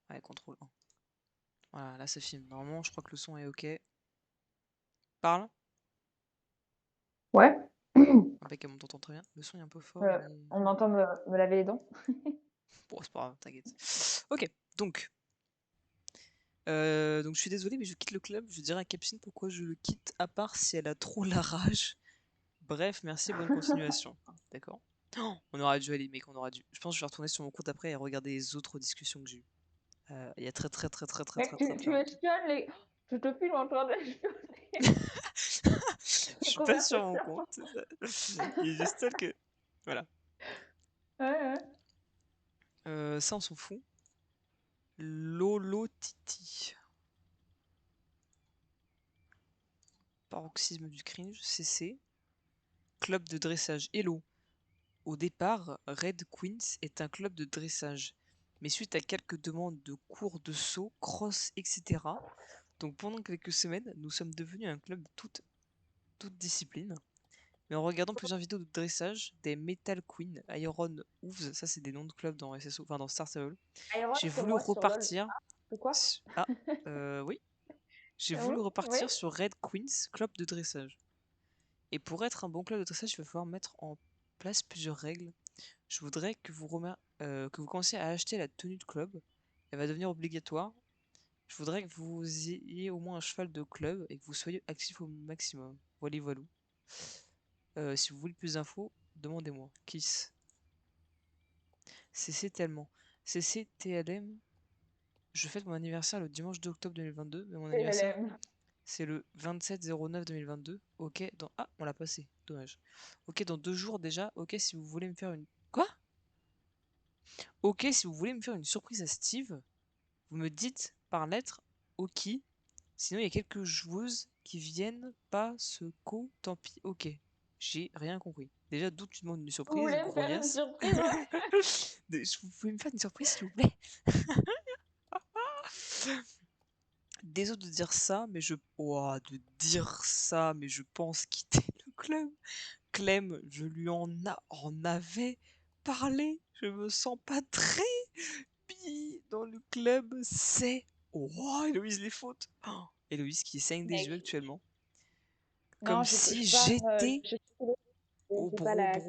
Ouais, contrôle 1. Voilà, là ça filme. Normalement, je crois que le son est ok. Parle. Ouais. Impeccable, on t'entend très bien. Le son est un peu fort, mais... On m'entend me laver les dents. Bon, c'est pas grave, t'inquiète. Ok, donc... donc je suis désolé, mais je quitte le club. Je dirai à Capucine pourquoi je le quitte, à part si elle a trop la rage. Bref, merci, bonne continuation. D'accord. Oh, on aura dû aller, mec, on aura dû. Je pense que je vais retourner sur mon compte après et regarder les autres discussions que j'ai eues. Il y a très très très très très très Mec, très très tu longtemps. espionnes les... Je te filme en train d'espionner Je les suis pas sur mon conversations. compte, c'est ça. Il est juste tel que. Voilà. Ouais, ouais. Ça, on s'en fout. Lolo Titi. Paroxysme du cringe, CC. Club de dressage Hello. Au départ, Red Queens est un club de dressage. Mais suite à quelques demandes de cours de saut, cross, etc., donc pendant quelques semaines, nous sommes devenus un club de toute discipline. Mais en regardant plusieurs vidéos de dressage, des Metal Queen, Iron Hooves, ça c'est des noms de clubs dans SSO, enfin dans Star Stable, Iron, j'ai c'est voulu moi sur LoL. repartir. C'est quoi? Ah, oui. J'ai Ah voulu oui, oui. repartir sur Red Queens, club de dressage. Et pour être un bon club de dressage, il va falloir mettre en place plusieurs règles. Je voudrais que vous commenciez à acheter la tenue de club. Elle va devenir obligatoire. Je voudrais que vous ayez au moins un cheval de club et que vous soyez actif au maximum. Voilà, voilà. Si vous voulez plus d'infos, demandez-moi. Kiss. CC tellement. CC TLM. Je fête mon anniversaire le dimanche 2 octobre 2022, mais mon anniversaire TLM. c'est le 27-09 2022. Ok, dans... Ah, on l'a passé. Dommage. Ok, dans 2 jours déjà. Ok, si vous voulez me faire une... Quoi? Ok, si vous voulez me faire une surprise à Steve, vous me dites par lettre ok. Sinon, il y a quelques joueuses qui viennent pas ce co, tant pis. Ok, j'ai rien compris. Déjà, d'où tu demandes une Vous surprise, voulez me faire une grognasse. surprise, ouais? Vous pouvez me faire une surprise, s'il vous plaît? Désolé de dire ça, mais je... Ouah, de dire ça, mais je pense quitter le club. Clem, je lui en avais parlé. Je me sens pas très bien dans le club. C'est... Oh, Héloïse, les fautes. Oh, Héloïse qui saigne des yeux Mec. actuellement. Comme Non, si je pars. j'étais au J'ai pas la.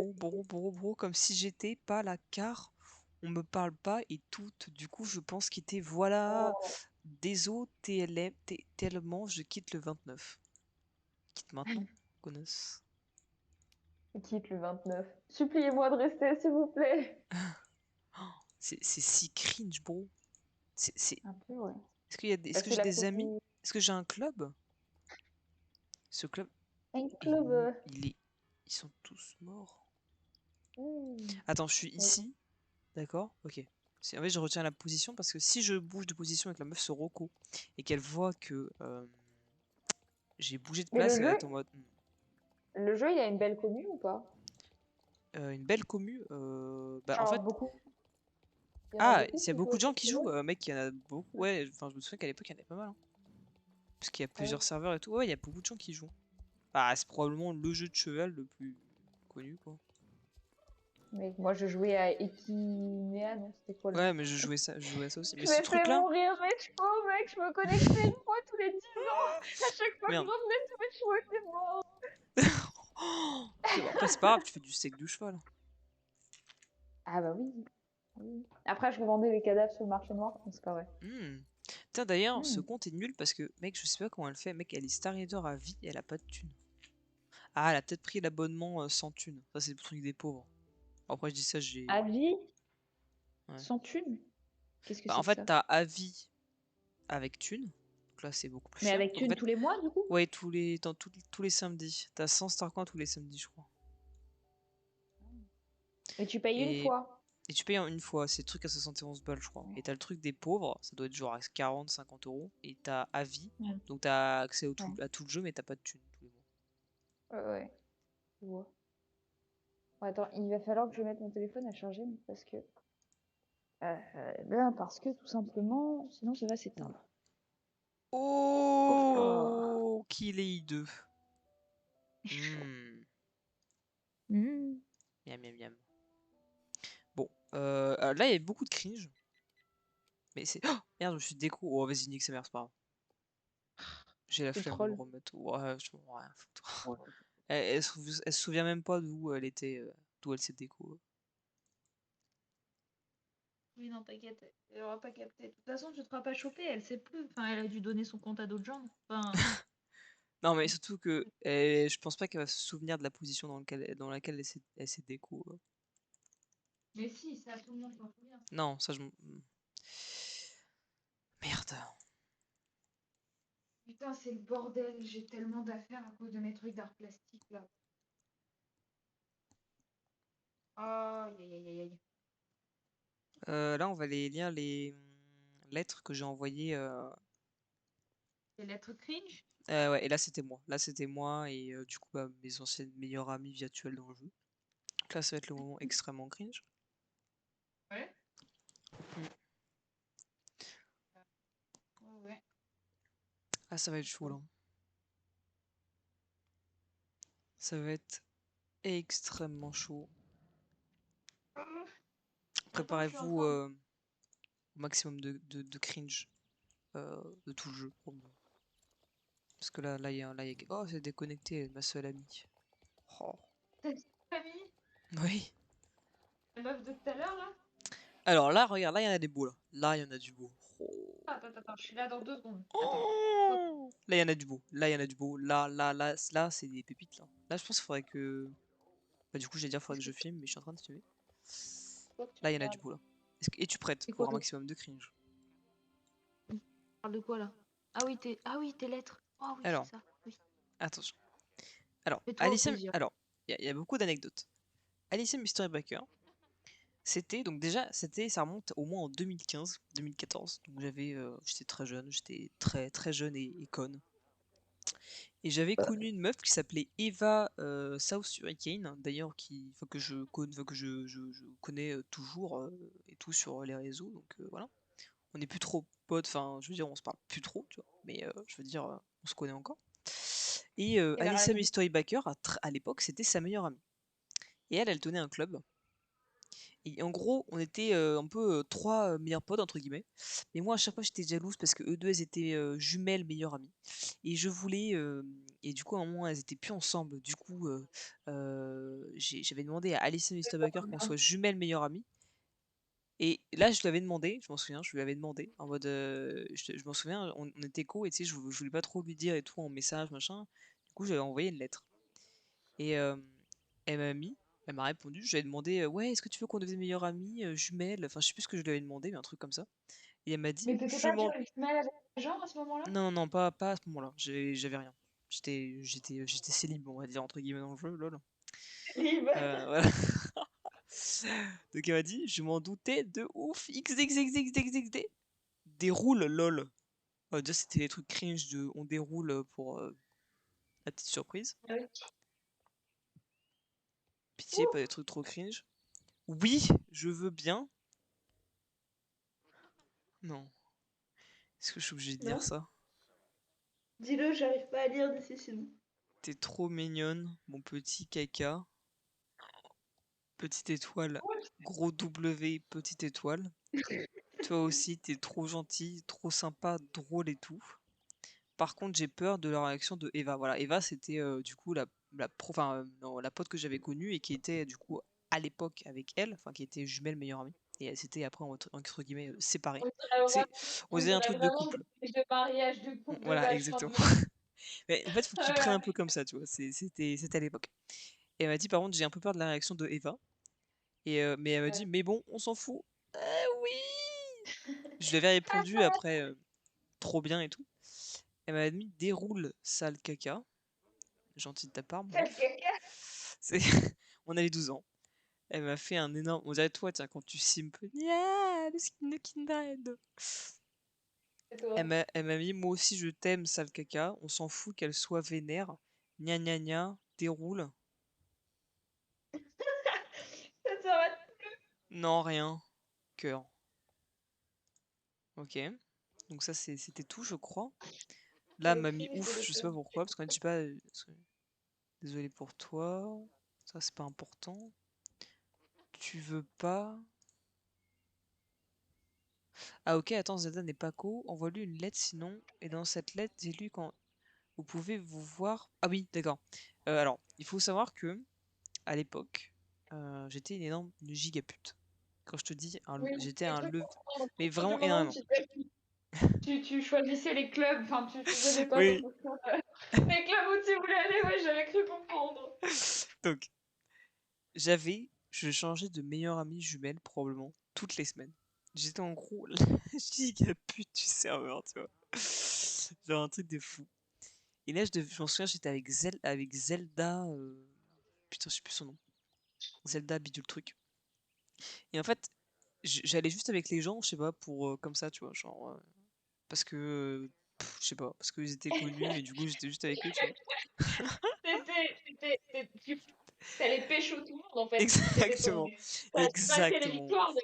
comme si j'étais pas la car. On me parle pas et tout. Du coup, je pense quitter. Voilà. Oh. Désolé, TLM, tellement, je quitte le 29. Quitte maintenant, connasse. Je quitte le 29. Suppliez-moi de rester, s'il vous plaît. Oh, c'est si cringe, bro. C'est... Un peu, ouais. Est-ce Bah, que c'est j'ai la des faute amis? du Est-ce que j'ai un club? Ce club, club. ils sont tous morts. Hmm. Attends, je suis Vas-y. ici, d'accord? Ok. En fait, je retiens la position parce que si je bouge de position et que la meuf se reco et qu'elle voit que j'ai bougé de Mais place, elle va être en mode le jeu, il a une belle commu ou pas? une belle commu. Bah, en Genre fait, beaucoup. Il y en a ah, beaucoup s'il y a qui jouent beaucoup au de gens jeu qui de jouent, LoL? mec, il y en a beaucoup. Ouais, enfin, je me souviens qu'à l'époque, il y en avait pas mal, hein. Parce qu'il y a Ah oui. plusieurs serveurs et tout. Ouais, il y a beaucoup de gens qui jouent. Bah, c'est probablement le jeu de cheval le plus connu, quoi. Mais moi, je jouais à Ekinéa, non, c'était quoi le Ouais, nom? mais je jouais à ça aussi. Mais Je ce m'étais truc-là, mourir, Matchpo, mec, je me connectais une fois tous les 10 ans. À chaque fois que je merde. revenais sur Matchpo, était mort. Oh, après, c'est pas grave, tu fais du steak de cheval. Ah bah oui. Oui. Après, je revendais les cadavres sur le marché noir, donc c'est pas vrai. Hmm. Putain, d'ailleurs, ce Hmm. compte est nul parce que, mec, je sais pas comment elle fait. Mec, elle est Star Raider à vie et elle a pas de thune. Ah, elle a peut-être pris l'abonnement sans thune. Ça, c'est le truc des pauvres. Après, je dis ça, j'ai. Avis Ouais. sans thune? Qu'est-ce que Bah, en c'est que fait, ça? t'as avis avec thune. Donc là, c'est beaucoup plus Mais cher. avec Donc, en thune fait, tous les mois, du coup? ouais, tous les samedis. T'as 100 Starcoin tous les samedis, je crois. Mais tu payes une Et, fois. et tu payes en une fois. C'est le truc à 71 balles, je crois. Et t'as le truc des pauvres. Ça doit être genre à 40, 50 euros. Et t'as avis. Ouais. Donc, t'as accès Ouais, à tout le jeu, mais t'as pas de thune tous les mois. ouais, ouais. Je vois. Bon, attends, il va falloir que je mette mon téléphone à charger parce que parce que tout simplement, sinon ça va Oh. s'éteindre. Oh, Oh, qu'il est hideux. chaud. Hmm. Hmm. Miam, miam, miam. Bon, là, il y a beaucoup de cringe. Mais c'est... Oh merde, je me suis déco. Oh, vas-y, nique sa mère, c'est pas grave. J'ai la Tu flemme de me trolls. remettre. Ouais, je m'en rien à foutre. Ouais. Elle se souvient même pas d'où elle était, d'où elle s'est déco. Oui, non, t'inquiète, elle aura pas capté. De toute façon, tu te feras pas choper, elle sait plus. Enfin, elle a dû donner son compte à d'autres gens. Enfin, Non, mais surtout que je pense pas qu'elle va se souvenir de la position dans laquelle elle s'est déco. mais si, ça, tout le monde s'en souvient. Non, ça je... Merde. Putain, c'est le bordel. J'ai tellement d'affaires à cause de mes trucs d'art plastique là. Aïe, aïe, aïe, aïe, aïe. Là, on va aller lire les lettres que j'ai envoyées. Les lettres cringe? Ouais, et là, c'était moi. Là, c'était moi et du coup, bah, mes anciennes meilleures amies virtuelles dans le jeu. Donc là, ça va être le moment extrêmement cringe. Ouais. Mm. Ouais. Ah, ça va être chaud, là. Ça va être extrêmement chaud. Attends, je suis en Préparez-vous train de... au maximum de cringe de tout le jeu. Parce que Oh, c'est déconnecté, ma seule amie. Oh. T'as dit famille? Oui. La meuf de tout à l'heure là? Alors là, regarde, là, il y en a des beaux, là. Là, il y en a du beau. Oh. Attends, attends, attends, je suis là dans 2 secondes. Attends. Pause. Oh, là, il y en a du beau. Là, il y en a du beau. Là, c'est des pépites, là. Là, je pense qu'il faudrait que... Bah, du coup, j'allais dire, faudrait Qu'est-ce que je que filme, mais je suis en train de filmer. toi que tu Là, il y en a du regardes? beau, là. Es-tu prête C'est quoi pour un le... maximum de cringe? Tu parles de quoi là? Ah oui, tes lettres. Ah oui, c'est Alors, ça. Oui. attention. Alors, Fais-toi plaisir. Alors, il y a beaucoup d'anecdotes. Alicia Mystery Baker, c'était, donc déjà, ça remonte au moins en 2015, 2014. Donc j'étais très jeune, j'étais très, très jeune et conne. Et j'avais connu une meuf qui s'appelait Eva South Hurricane, d'ailleurs, enfin, je connais toujours et tout sur les réseaux, donc voilà. On n'est plus trop potes, enfin, je veux dire, on se parle plus trop, tu vois, mais je veux dire, on se connaît encore. Et Et vers la Alicia limite. Mystery Baker, à l'époque, c'était sa meilleure amie. Et elle tenait un club. Et en gros, on était un peu trois meilleurs potes, entre guillemets. Mais moi, à chaque fois, j'étais jalouse parce que eux deux, elles étaient jumelles meilleures amies. Et je voulais. Et du coup, à un moment, elles étaient plus ensemble. Du coup, j'avais demandé à Alison Listerbacker qu'on soit jumelles meilleures amies. Et là, je lui avais demandé, je m'en souviens, je lui avais demandé, en mode. Je m'en souviens, on était co, et tu sais, je voulais pas trop lui dire et tout en message, machin. Du coup, j'avais envoyé une lettre. Et elle m'a mis, elle m'a répondu, je lui ai demandé ouais, est-ce que tu veux qu'on devienne meilleures amies, jumelles? Enfin, je sais plus ce que je lui avais demandé, mais un truc comme ça. Et elle m'a dit, Mais t'étais je pas m'en. sur une semelle avec des gens à ce moment-là? Non, non, pas à ce moment-là. J'avais rien. J'étais célib, on va dire, entre guillemets, dans le jeu, lol. Libre. Voilà. Donc elle m'a dit, je m'en doutais de ouf, XXXXXXD. Déroule, lol. Déjà, c'était des trucs cringe de on déroule pour la petite surprise. Ouais. Pitié, pas Ouh. des trucs trop cringe. Oui, je veux bien. Non. Est-ce que je suis obligé de dire Non. ça? Dis-le, j'arrive pas à lire d'ici sinon. T'es trop mignonne, mon petit caca. Petite étoile, gros W, petite étoile. Toi aussi, t'es trop gentil, trop sympa, drôle et tout. Par contre, j'ai peur de la réaction de Eva. Voilà, Eva, c'était du coup non, la pote que j'avais connue et qui était du coup à l'époque avec elle, enfin qui était jumelle meilleure amie. Et elle s'était après entre guillemets séparée. C'est, on On dirait un dirait truc de vraiment couple. des fiches de mariage du couple de Voilà, Vachon. exactement. Mais en fait, faut que tu prennes un peu comme ça, tu vois. C'était à l'époque. Et elle m'a dit, par contre, j'ai un peu peur de la réaction de Eva. Et, mais elle m'a dit, Ouais. mais bon, on s'en fout. Oui. Je lui avais répondu après, trop bien et tout. Elle m'a mis, déroule, sale caca. Gentil de ta part, mon Sale ref. caca. C'est... On avait 12 ans. Elle m'a fait un énorme. On dirait toi, tiens, quand tu simpes. Yeah, le skin de Kindred. Et toi? Elle m'a mis, moi aussi je t'aime, sale caca. On s'en fout qu'elle soit vénère. Gna gna gna, déroule. Ça s'arrête. Non, rien. Cœur. Ok. Donc ça, c'était tout, je crois. C'est Là, le m'a mis cringe de ouf, je sais pas l'époque. pourquoi, parce qu'on dit pas. Désolé pour toi. Ça, c'est pas important. Tu veux pas. Ah ok, attends, Zelda n'est pas co. Envoie-lui une lettre sinon. Et dans cette lettre, dis-lui quand vous pouvez vous voir. Ah oui, d'accord. Alors, il faut savoir que à l'époque, j'étais une gigapute. Quand je te dis, Oui, j'étais j'ai un cru level, comprendre. mais À partir vraiment du moment où énormément. tu choisissais les clubs, enfin tu faisais pas en Oui. fonction des clubs où tu voulais aller, ouais, j'avais cru comprendre. Donc, je changeais de meilleure amie jumelle probablement toutes les semaines. J'étais en gros la gigapute du serveur, tu vois. Genre un truc de fou. Et là, je m'en souviens, j'étais avec Zelda. Putain, je sais plus son nom. Zelda bidule truc. Et en fait, j'allais juste avec les gens, je sais pas, pour comme ça, tu vois, genre parce que je sais pas, parce qu'ils étaient connus et du coup j'étais juste avec eux, tu vois. Tu allais pécho tout le monde en fait. C'était ton. Exactement, T'amassais les exactement, victoires.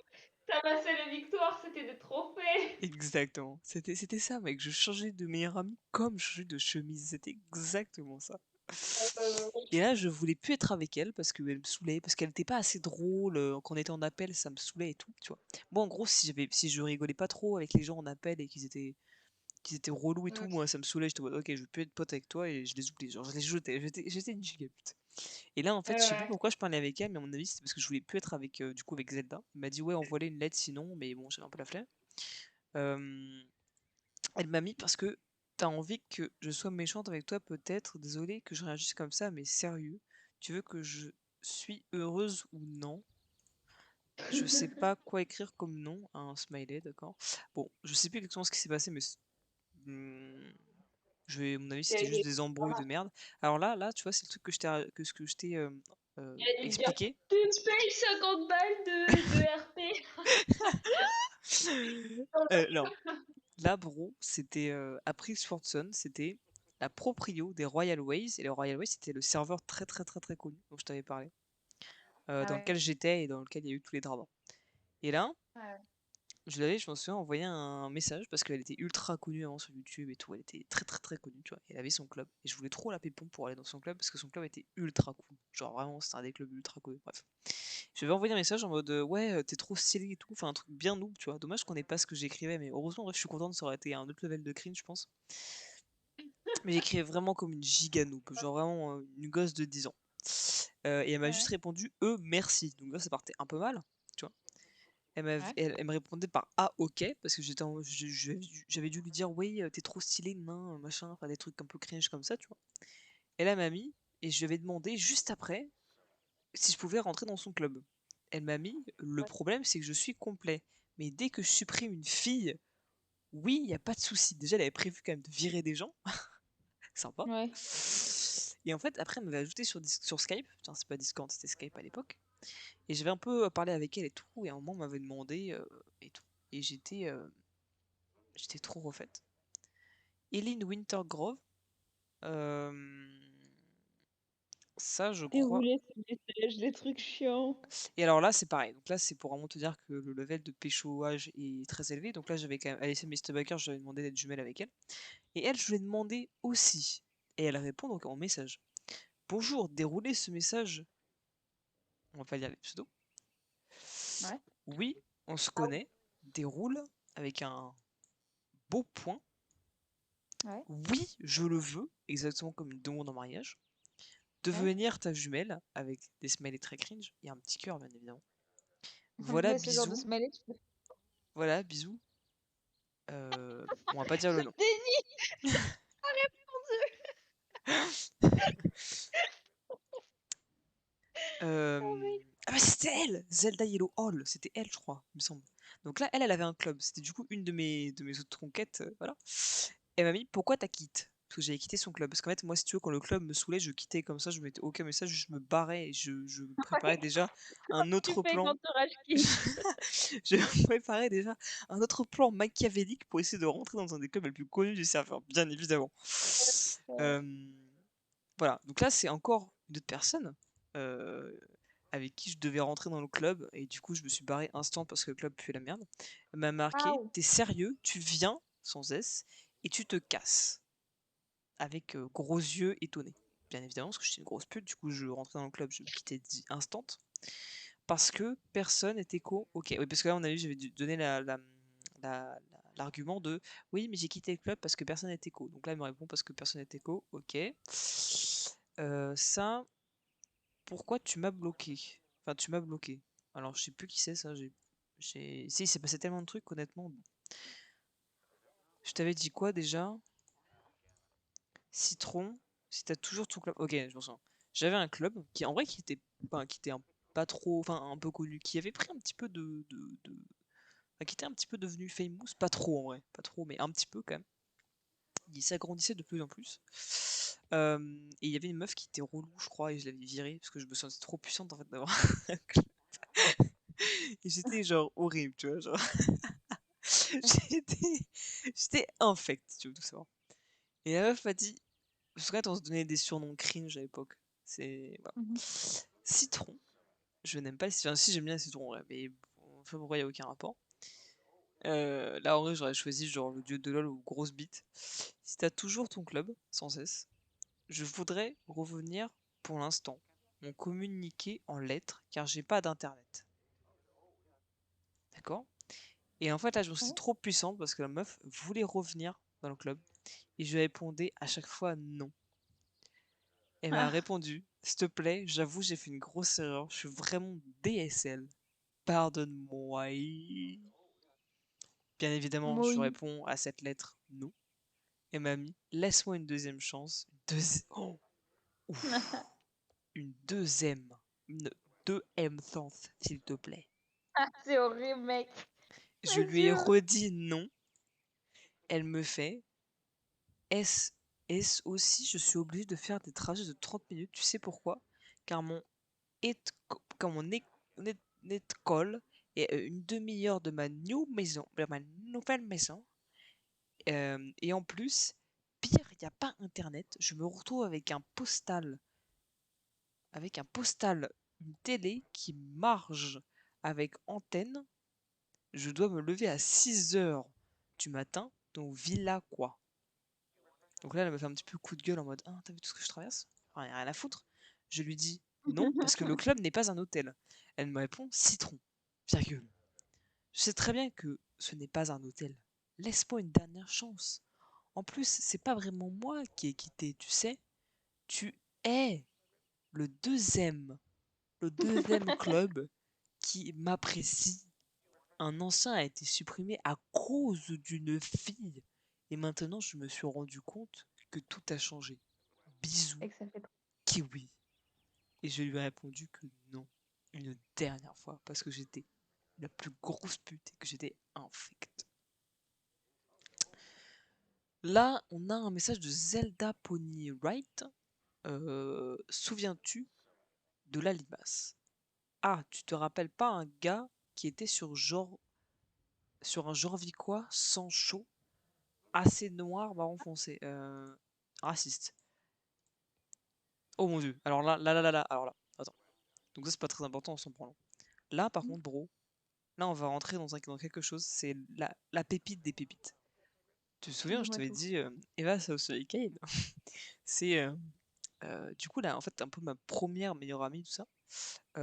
T'amassais les victoires, c'était des trophées. exactement. C'était ça, mec. Je changeais de meilleur ami comme je changeais de chemise. C'était exactement ça. Et là, je voulais plus être avec elle parce qu'elle me saoulait, parce qu'elle était pas assez drôle. Quand on était en appel, ça me saoulait et tout, tu vois. Bon, en gros, si je rigolais pas trop avec les gens en appel et qu'ils étaient relous et tout, moi ça me saoulait, j'étais en mode, ok, je veux plus être pote avec toi et je les oublie, genre je les jetais, j'étais une gigapute. Et là en fait, je sais plus Ouais. pourquoi je parlais avec elle, mais à mon avis c'était parce que je voulais plus être avec, du coup avec Zelda. Elle m'a dit ouais, envoie-lui une lettre sinon, mais bon, j'avais un peu la flemme. Euh, Elle m'a mis parce que t'as envie que je sois méchante avec toi peut-être, désolé que je réagisse comme ça, mais sérieux, tu veux que je suis heureuse ou non? Je sais pas quoi écrire comme nom, un smiley, d'accord. Bon, je sais plus exactement ce qui s'est passé, mais hmm, à mon avis, c'était juste Et des embrouilles de merde. Alors là, tu vois, c'est le truc que ce que je t'ai elle a dû dire expliqué. tu me payes 50 balles de RP. Non, là, bro, c'était April Swordson, c'était la proprio des Royal Ways. Et les Royal Ways, c'était le serveur très très très très connu dont je t'avais parlé, Ah dans ouais. lequel j'étais et dans lequel il y a eu tous les drabants. Et là, Ouais. je m'en souviens, envoyé un message parce qu'elle était ultra connue avant sur YouTube et tout. Elle était très très très connue, tu vois. Elle avait son club. Et je voulais trop la pépon pour aller dans son club parce que son club était ultra cool. Genre vraiment, c'était un des clubs ultra cool. Bref. Je vais envoyer un message en mode ouais, t'es trop stylé et tout. Enfin, un truc bien noob, tu vois. Dommage qu'on ait pas ce que j'écrivais, mais heureusement, bref, je suis contente, ça aurait été un autre level de cringe, je pense. Mais j'écrivais vraiment comme une giga noob. Genre vraiment une gosse de 10 ans. Et elle m'a juste Ouais. répondu merci. Donc là, ça partait un peu mal, tu vois. Ouais. Elle me répondait par ah ok parce que j'avais dû lui dire oui t'es trop stylé nain machin enfin des trucs un peu cringe comme ça tu vois. Elle m'a mis et je lui avais demandé juste après si je pouvais rentrer dans son club. Elle m'a mis le Ouais. problème c'est que je suis complet mais dès que je supprime une fille oui il y a pas de souci. Déjà elle avait prévu quand même de virer des gens sympa. Ouais. Et en fait après elle m'avait ajouté sur Skype. Putain c'est pas Discord c'était Skype à l'époque. Et j'avais un peu parlé avec elle et tout, et à un moment, on m'avait demandé et tout. Et j'étais trop refaite. Eileen Wintergrove, euh, ça, je crois. Dérouler ce message, des trucs chiants. Et alors là, c'est pareil. Donc là, c'est pour vraiment te dire que le level de péchoage est très élevé. Donc là, j'avais quand même Alicia Misterbacker, j'avais demandé d'être jumelle avec elle. Et elle, je lui ai demandé aussi. Et elle répond donc en message. Bonjour, déroulez ce message. On va pas lire les pseudos. Ouais. Oui, on se connaît. Déroule avec un beau point. Ouais. Oui, je le veux, exactement comme une demande en mariage. Ouais. Devenir ta jumelle avec des smileys très cringe et un petit cœur, bien évidemment. Voilà, Ouais, ce genre de bisous. smiley, Voilà, bisous. On va pas dire le nom. Déni. Oh, Euh, mais- Ah bah c'était elle! Zelda Yellow Hall, c'était elle, je crois, il me semble. Donc là, elle avait un club. C'était du coup une de mes autres conquêtes, voilà. Elle m'a mis pourquoi t'as quitté? Parce que j'avais quitté son club. Parce qu'en fait, moi, si tu veux, quand le club me saoulait, je quittais comme ça, je mettais aucun message, je me barrais et je préparais déjà un Tu autre fais quand plan. tu rage quitte. Je préparais déjà un autre plan machiavélique pour essayer de rentrer dans un des clubs les plus connus du serveur, bien évidemment. Ouais. Euh, voilà, donc là c'est encore une autre personne euh, avec qui je devais rentrer dans le club et du coup je me suis barré instant parce que le club fait la merde. Elle m'a marqué, Waouh. t'es sérieux, tu viens, sans S, et tu te casses, avec gros yeux étonnés. Bien évidemment, parce que j'étais une grosse pute, du coup je rentrais dans le club, je me quittais instant. Parce que personne était co. Ok, oui, parce que là, on a vu, j'avais dû donner la l'argument de oui, mais j'ai quitté le club parce que personne n'est éco. Donc là, elle me répond parce que personne n'est éco. Ok. Ça, pourquoi tu m'as bloqué? Enfin, tu m'as bloqué. Alors, je sais plus qui c'est ça. Si, il s'est passé tellement de trucs, honnêtement. Je t'avais dit quoi déjà? Citron, si t'as toujours ton club. Ok, je me souviens. J'avais un club qui, en vrai, qui était pas trop, enfin, un peu connu, qui avait pris un petit peu enfin, qui était un petit peu devenu famous, pas trop en vrai, pas trop, mais un petit peu quand même. Il s'agrandissait de plus en plus. Et il y avait une meuf qui était relou, je crois, et je l'avais virée parce que je me sentais trop puissante en fait d'avoir un club. Et j'étais genre horrible, tu vois, genre. J'étais, j'étais infect, si tu veux tout savoir. Et la meuf m'a dit, parce qu'en fait, on se donnait des surnoms cringe à l'époque. C'est, voilà. Mhm. Citron, je n'aime pas le citron. Enfin, si, j'aime bien le citron, ouais, mais bon, enfin, pourquoi il n'y a aucun rapport. Là, en vrai, j'aurais choisi genre le dieu de LoL ou grosse bite. Si t'as toujours ton club, sans cesse, je voudrais revenir pour l'instant. On communiquait en lettres car j'ai pas d'internet. D'accord? Et en fait, là, je me suis Ouais. trop puissante parce que la meuf voulait revenir dans le club et je lui répondais à chaque fois non. Elle m'a Ah, répondu, s'il te plaît, j'avoue, j'ai fait une grosse erreur. Je suis vraiment DSL. Pardonne-moi. Bien évidemment, je Moïse. réponds à cette lettre non. Et m'a mis, laisse-moi une deuxième chance. Oh, ouf. Une deuxième. Une deuxième chance, s'il te plaît. C'est horrible, mec. Je C'est lui ai dur. redit non. Elle me fait, est-ce aussi, je suis obligée de faire des trajets de 30 minutes. Tu sais pourquoi? Car car école est une demi-heure de ma de ma nouvelle maison. Et en plus, pire, il n'y a pas internet. Je me retrouve avec un postal, une télé qui marche avec antenne. Je dois me lever à 6 heures du matin, donc villa quoi. Donc là, elle me fait un petit peu coup de gueule en mode ah, t'as vu tout ce que je traverse? Enfin, y a rien à foutre. Je lui dis non, parce que le club n'est pas un hôtel. Elle me répond citron, virgule. Je sais très bien que ce n'est pas un hôtel. Laisse-moi une dernière chance. En plus, c'est pas vraiment moi qui ai quitté, tu sais. Tu es le deuxième, le deuxième club qui m'apprécie. Un ancien a été supprimé à cause d'une fille. Et maintenant, je me suis rendu compte que tout a changé. Bisous, Et que ça fait trop. kiwi. Et je lui ai répondu que non, une dernière fois, parce que j'étais la plus grosse pute et que j'étais infecte. Là, on a un message de Zelda Pony Wright. Souviens-tu de la limace? Ah, tu te rappelles pas un gars qui était sur un Jorviquois sans chaud, assez noir, marron foncé, raciste. Oh mon dieu. Alors alors là. Attends. Donc ça c'est pas très important, on s'en prend là. Là par contre, bro, là on va rentrer dans quelque chose, c'est la pépite des pépites. Tu te souviens, je Dis-moi t'avais tout. dit Eva Sauce Kale. C'est du coup là en fait un peu ma première meilleure amie tout ça.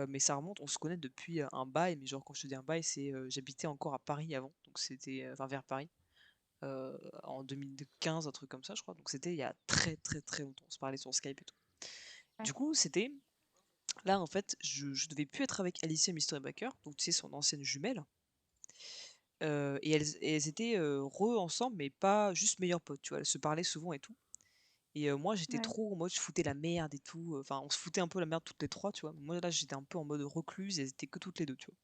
Mais ça remonte, on se connaît depuis un bail, mais genre quand je te dis un bail, c'est j'habitais encore à Paris avant, donc c'était enfin vers Paris. En 2015, un truc comme ça, je crois. Donc c'était il y a très très très longtemps. On se parlait sur Skype et tout. Ouais. Du coup, c'était là en fait, je devais plus être avec Alicia Mystery Baker, donc tu sais son ancienne jumelle. Et elles étaient re ensemble, mais pas juste meilleures potes, tu vois. Elles se parlaient souvent et tout. Et moi, j'étais Ouais. trop en mode, je foutais la merde et tout. Enfin, on se foutait un peu la merde toutes les trois, tu vois. Moi, là, j'étais un peu en mode recluse et elles étaient que toutes les deux, tu vois.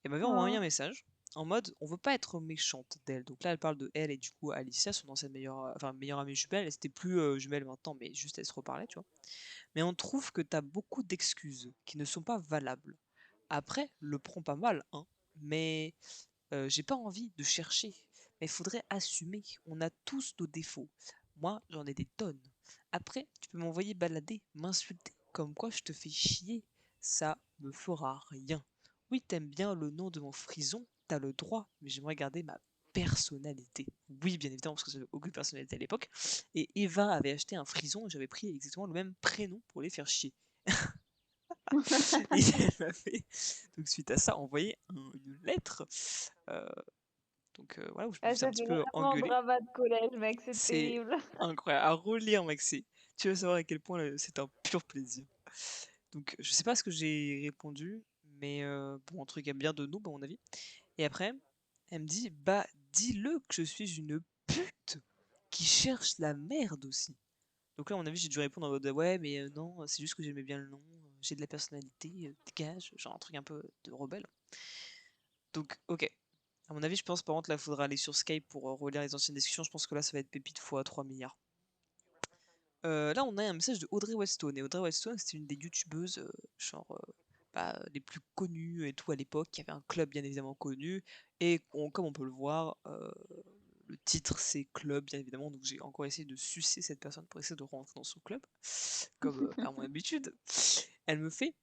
Elle m'avait envoyé un Oh. message en mode, on veut pas être méchante d'elle. Donc là, elle parle de elle et du coup, Alicia, son ancienne meilleure amie jumelle. Elle c'était plus jumelle maintenant, mais juste elles se reparlaient, tu vois. Mais on trouve que t'as beaucoup d'excuses qui ne sont pas valables. Après, le prends pas mal, hein. Mais j'ai pas envie de chercher. Mais il faudrait assumer. On a tous nos défauts. Moi, j'en ai des tonnes. Après, tu peux m'envoyer balader, m'insulter, comme quoi je te fais chier. Ça me fera rien. Oui, t'aimes bien le nom de mon frison, t'as le droit, mais j'aimerais garder ma personnalité. Oui, bien évidemment, parce que j'avais aucune personnalité à l'époque. Et Eva avait acheté un frison et j'avais pris exactement le même prénom pour les faire chier. Et elle m'a fait, donc suite à ça, envoyer une lettre. euh, Donc voilà, où je me Ah, faisais un ça petit fait peu vraiment engueuler. drama de collège, mec, c'est C'est terrible. incroyable. À relire, mec, tu vas savoir à quel point c'est un pur plaisir. Donc je sais pas ce que j'ai répondu, mais bon, un truc bien de noob à mon avis. Et après, elle me dit, bah dis-le que je suis une pute qui cherche la merde aussi. Donc là, à mon avis, j'ai dû répondre en mode ouais, mais non, c'est juste que j'aimais bien le nom, j'ai de la personnalité, dégage, genre un truc un peu de rebelle. Donc, ok. À mon avis, je pense par contre, là, il faudra aller sur Skype pour relire les anciennes discussions. Je pense que là, ça va être pépite fois 3 milliards. Là, on a un message de Audrey Westone. Et Audrey Westone, c'était une des youtubeuses, genre, les plus connues et tout à l'époque, qui avait un club bien évidemment connu. Et comme on peut le voir, le titre c'est club, bien évidemment. Donc j'ai encore essayé de sucer cette personne pour essayer de rentrer dans son club, comme à mon habitude. Elle me fait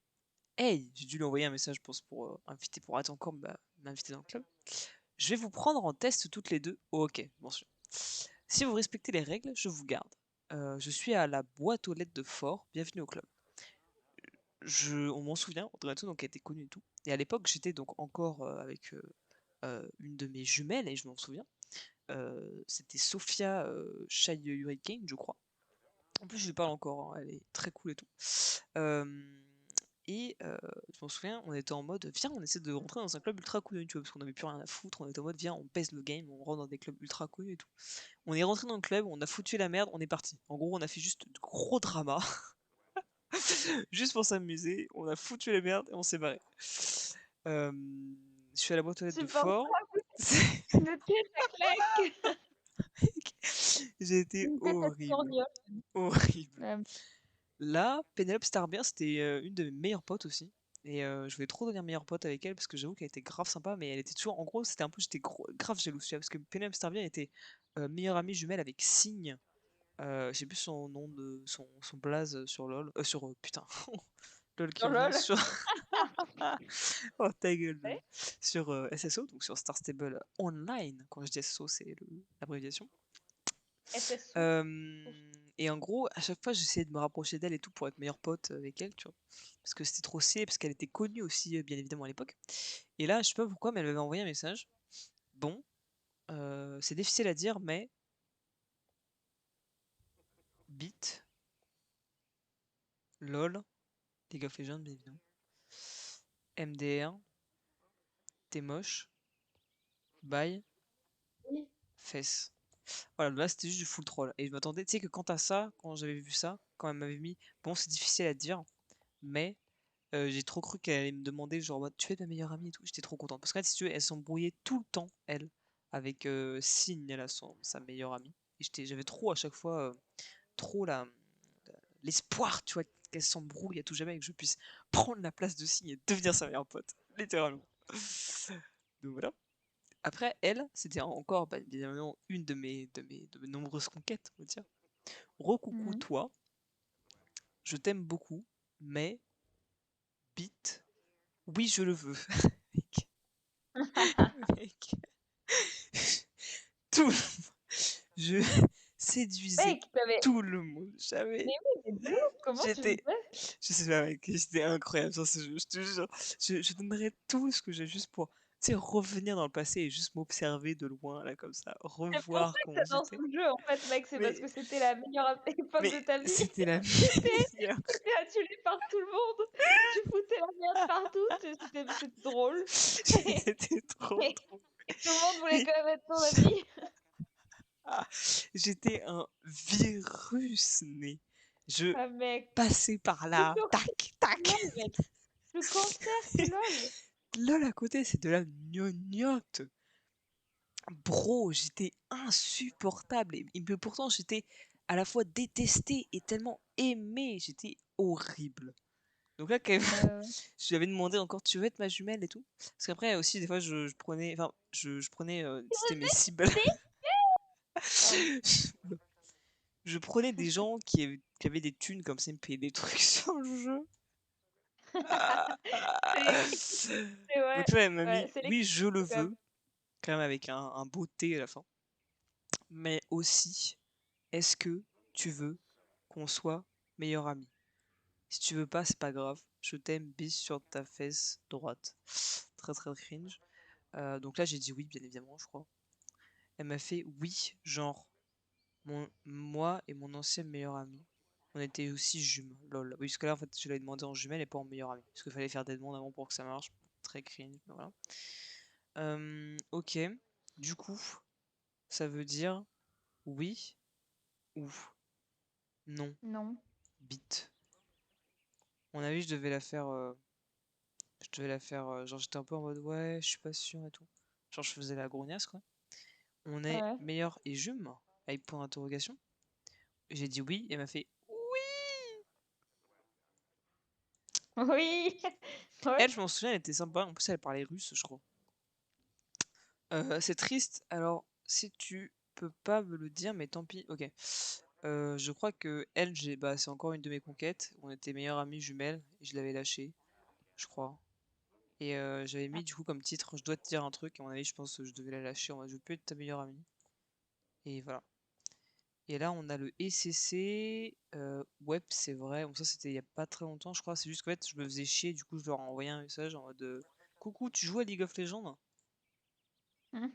hey, j'ai dû lui envoyer un message pour inviter, pour attendre encore m'inviter dans le club. Je vais vous prendre en test toutes les deux. Oh, ok, bon sûr. Si vous respectez les règles, je vous garde. Je suis à la boîte aux lettres de Fort. Bienvenue au club. On m'en souvient, Audrey donc elle était connue et tout. Et à l'époque, j'étais donc encore avec une de mes jumelles, et je m'en souviens. C'était Sophia Shai Hurricane, je crois. En plus, je lui parle encore, hein, elle est très cool et tout. Euh, je m'en souviens, on était en mode, viens, on essaie de rentrer dans un club ultra connu, tu vois, parce qu'on avait plus rien à foutre. On était en mode, viens, on pèse le game, on rentre dans des clubs ultra connus et tout. On est rentré dans le club, on a foutu la merde, on est parti. En gros, on a fait juste de gros drama, juste pour s'amuser. On a foutu la merde et on s'est barré. Euh, je suis à la boîte aux lettres de Fort. Supportable, une tête à claque, J'ai été une tête à horrible. tourniole. Horrible. Ouais. Là, Penelope Starbear, c'était une de mes meilleures potes aussi. Et je voulais trop devenir meilleure pote avec elle parce que j'avoue qu'elle était grave sympa, mais elle était toujours. En gros, c'était un peu. J'étais grave jaloux, tu vois, parce que Penelope Starbear était meilleure amie jumelle avec Signe. Je sais plus son nom de. Son blaze sur LoL. Putain. LoL qui Oh revient lol. sur. Oh ta gueule. Ouais. Sur SSO, donc sur Star Stable Online. Quand je dis SSO, c'est l'abréviation. SSO. Et en gros, à chaque fois, j'essayais de me rapprocher d'elle et tout pour être meilleure pote avec elle, tu vois. Parce que c'était trop stylé, parce qu'elle était connue aussi, bien évidemment, à l'époque. Et là, je sais pas pourquoi, mais elle m'avait envoyé un message. Bon, c'est difficile à dire, mais Beat, LOL, League of Legends, bien évidemment. MDR, t'es moche, bye, Oui. fesses. Voilà, là c'était juste du full troll. Et je m'attendais, tu sais que quand j'avais vu ça, quand elle m'avait mis, bon, c'est difficile à dire, mais j'ai trop cru qu'elle allait me demander, genre, en tu es ma meilleure amie et tout. J'étais trop contente. Parce qu'en fait, si tu veux, elle s'embrouillait tout le temps, elle, avec Signe, là, sa meilleure amie. Et j'avais trop à chaque fois, trop l'espoir, tu vois, qu'elle s'embrouille à tout jamais et que je puisse prendre la place de Signe et devenir sa meilleure pote. Littéralement. Donc voilà. Après, elle, c'était encore, bah, bien évidemment, une de mes nombreuses conquêtes, on va dire. Recoucou, Mhm. toi, je t'aime beaucoup, mais Beat, oui, je le veux. Mec, mec, tout, je séduisais Mec, t'avais. tout le monde. Mais oui, mais de ouf, comment tu J'étais, faisais? je sais pas, mec, j'étais incroyable sur ce jeu. Je te jure, je donnerais tout ce que j'ai juste pour, tu sais, revenir dans le passé et juste m'observer de loin, là, comme ça, C'est pour ça revoir que comment t'es dans j'étais. ce jeu, en fait, mec, c'est parce Mais, que c'était la meilleure époque mais de ta vie. c'était la T'étais meilleure. t'étais adulé par tout le monde, tu foutais la merde partout, c'était drôle C'était trop et trop. et tout le monde voulait Et quand même être ton ami. ah, j'étais un virus né. Je Ah mec, passais par plus là, toxique tac, que tac. LOL, mec, plus cancer que LOL. LOL à côté, c'est de la gnognotte. Bro, j'étais insupportable. Mais pourtant, j'étais à la fois détesté et tellement aimé. J'étais horrible. Donc là, quand même, Ouais. je lui avais demandé encore, tu veux être ma jumelle et tout. Parce qu'après aussi, des fois, je prenais, enfin, je prenais, c'était mes cibles. Pardon. Je prenais des gens qui avaient des thunes comme ça, ils me payaient des trucs sur le jeu. Ah, C'est ah. c'est ouais, Donc là, elle m'a ouais, mis, c'est oui, je le quand même. veux, quand même avec un beau T à la fin. Mais aussi, est-ce que tu veux qu'on soit meilleurs amis? Si tu veux pas, c'est pas grave. Je t'aime, bis sur ta fesse droite. Très très cringe. Donc là, j'ai dit oui, bien évidemment, je crois. Elle m'a fait oui, genre, moi et mon ancien meilleur ami. On était aussi jumeaux, lol. Oui, parce que là, en fait, je l'avais demandé en jumelle et pas en meilleur ami. Parce qu'il fallait faire des demandes avant pour que ça marche. Très cringe, mais voilà. Ok. Du coup, ça veut dire oui ou non. Non. Bite. Mon avis, je devais la faire. Je devais la faire. Genre, j'étais un peu en mode ouais, je suis pas sûr et tout. Genre, je faisais la grognasse, quoi. On est Ouais. meilleur et jume avec point d'interrogation. J'ai dit oui et elle m'a fait Oui. Ouais. elle, je m'en souviens, elle était sympa. En plus, elle parlait russe, je crois. C'est triste. Alors, si tu peux pas me le dire, mais tant pis. Ok. Je crois que elle, bah, c'est encore une de mes conquêtes. On était meilleures amies jumelles et je l'avais lâchée, je crois. Et j'avais mis du coup comme titre, je dois te dire un truc. Et à mon avis, je pense que je devais la lâcher. En mode, je peux être ta meilleure amie. Et voilà. Et là, on a le ECC. Web, c'est vrai. Bon, ça, c'était il y a pas très longtemps, je crois. C'est juste qu'en fait, je me faisais chier. Du coup, je leur ai envoyé un message en mode coucou, tu joues à League of Legends? Mmh.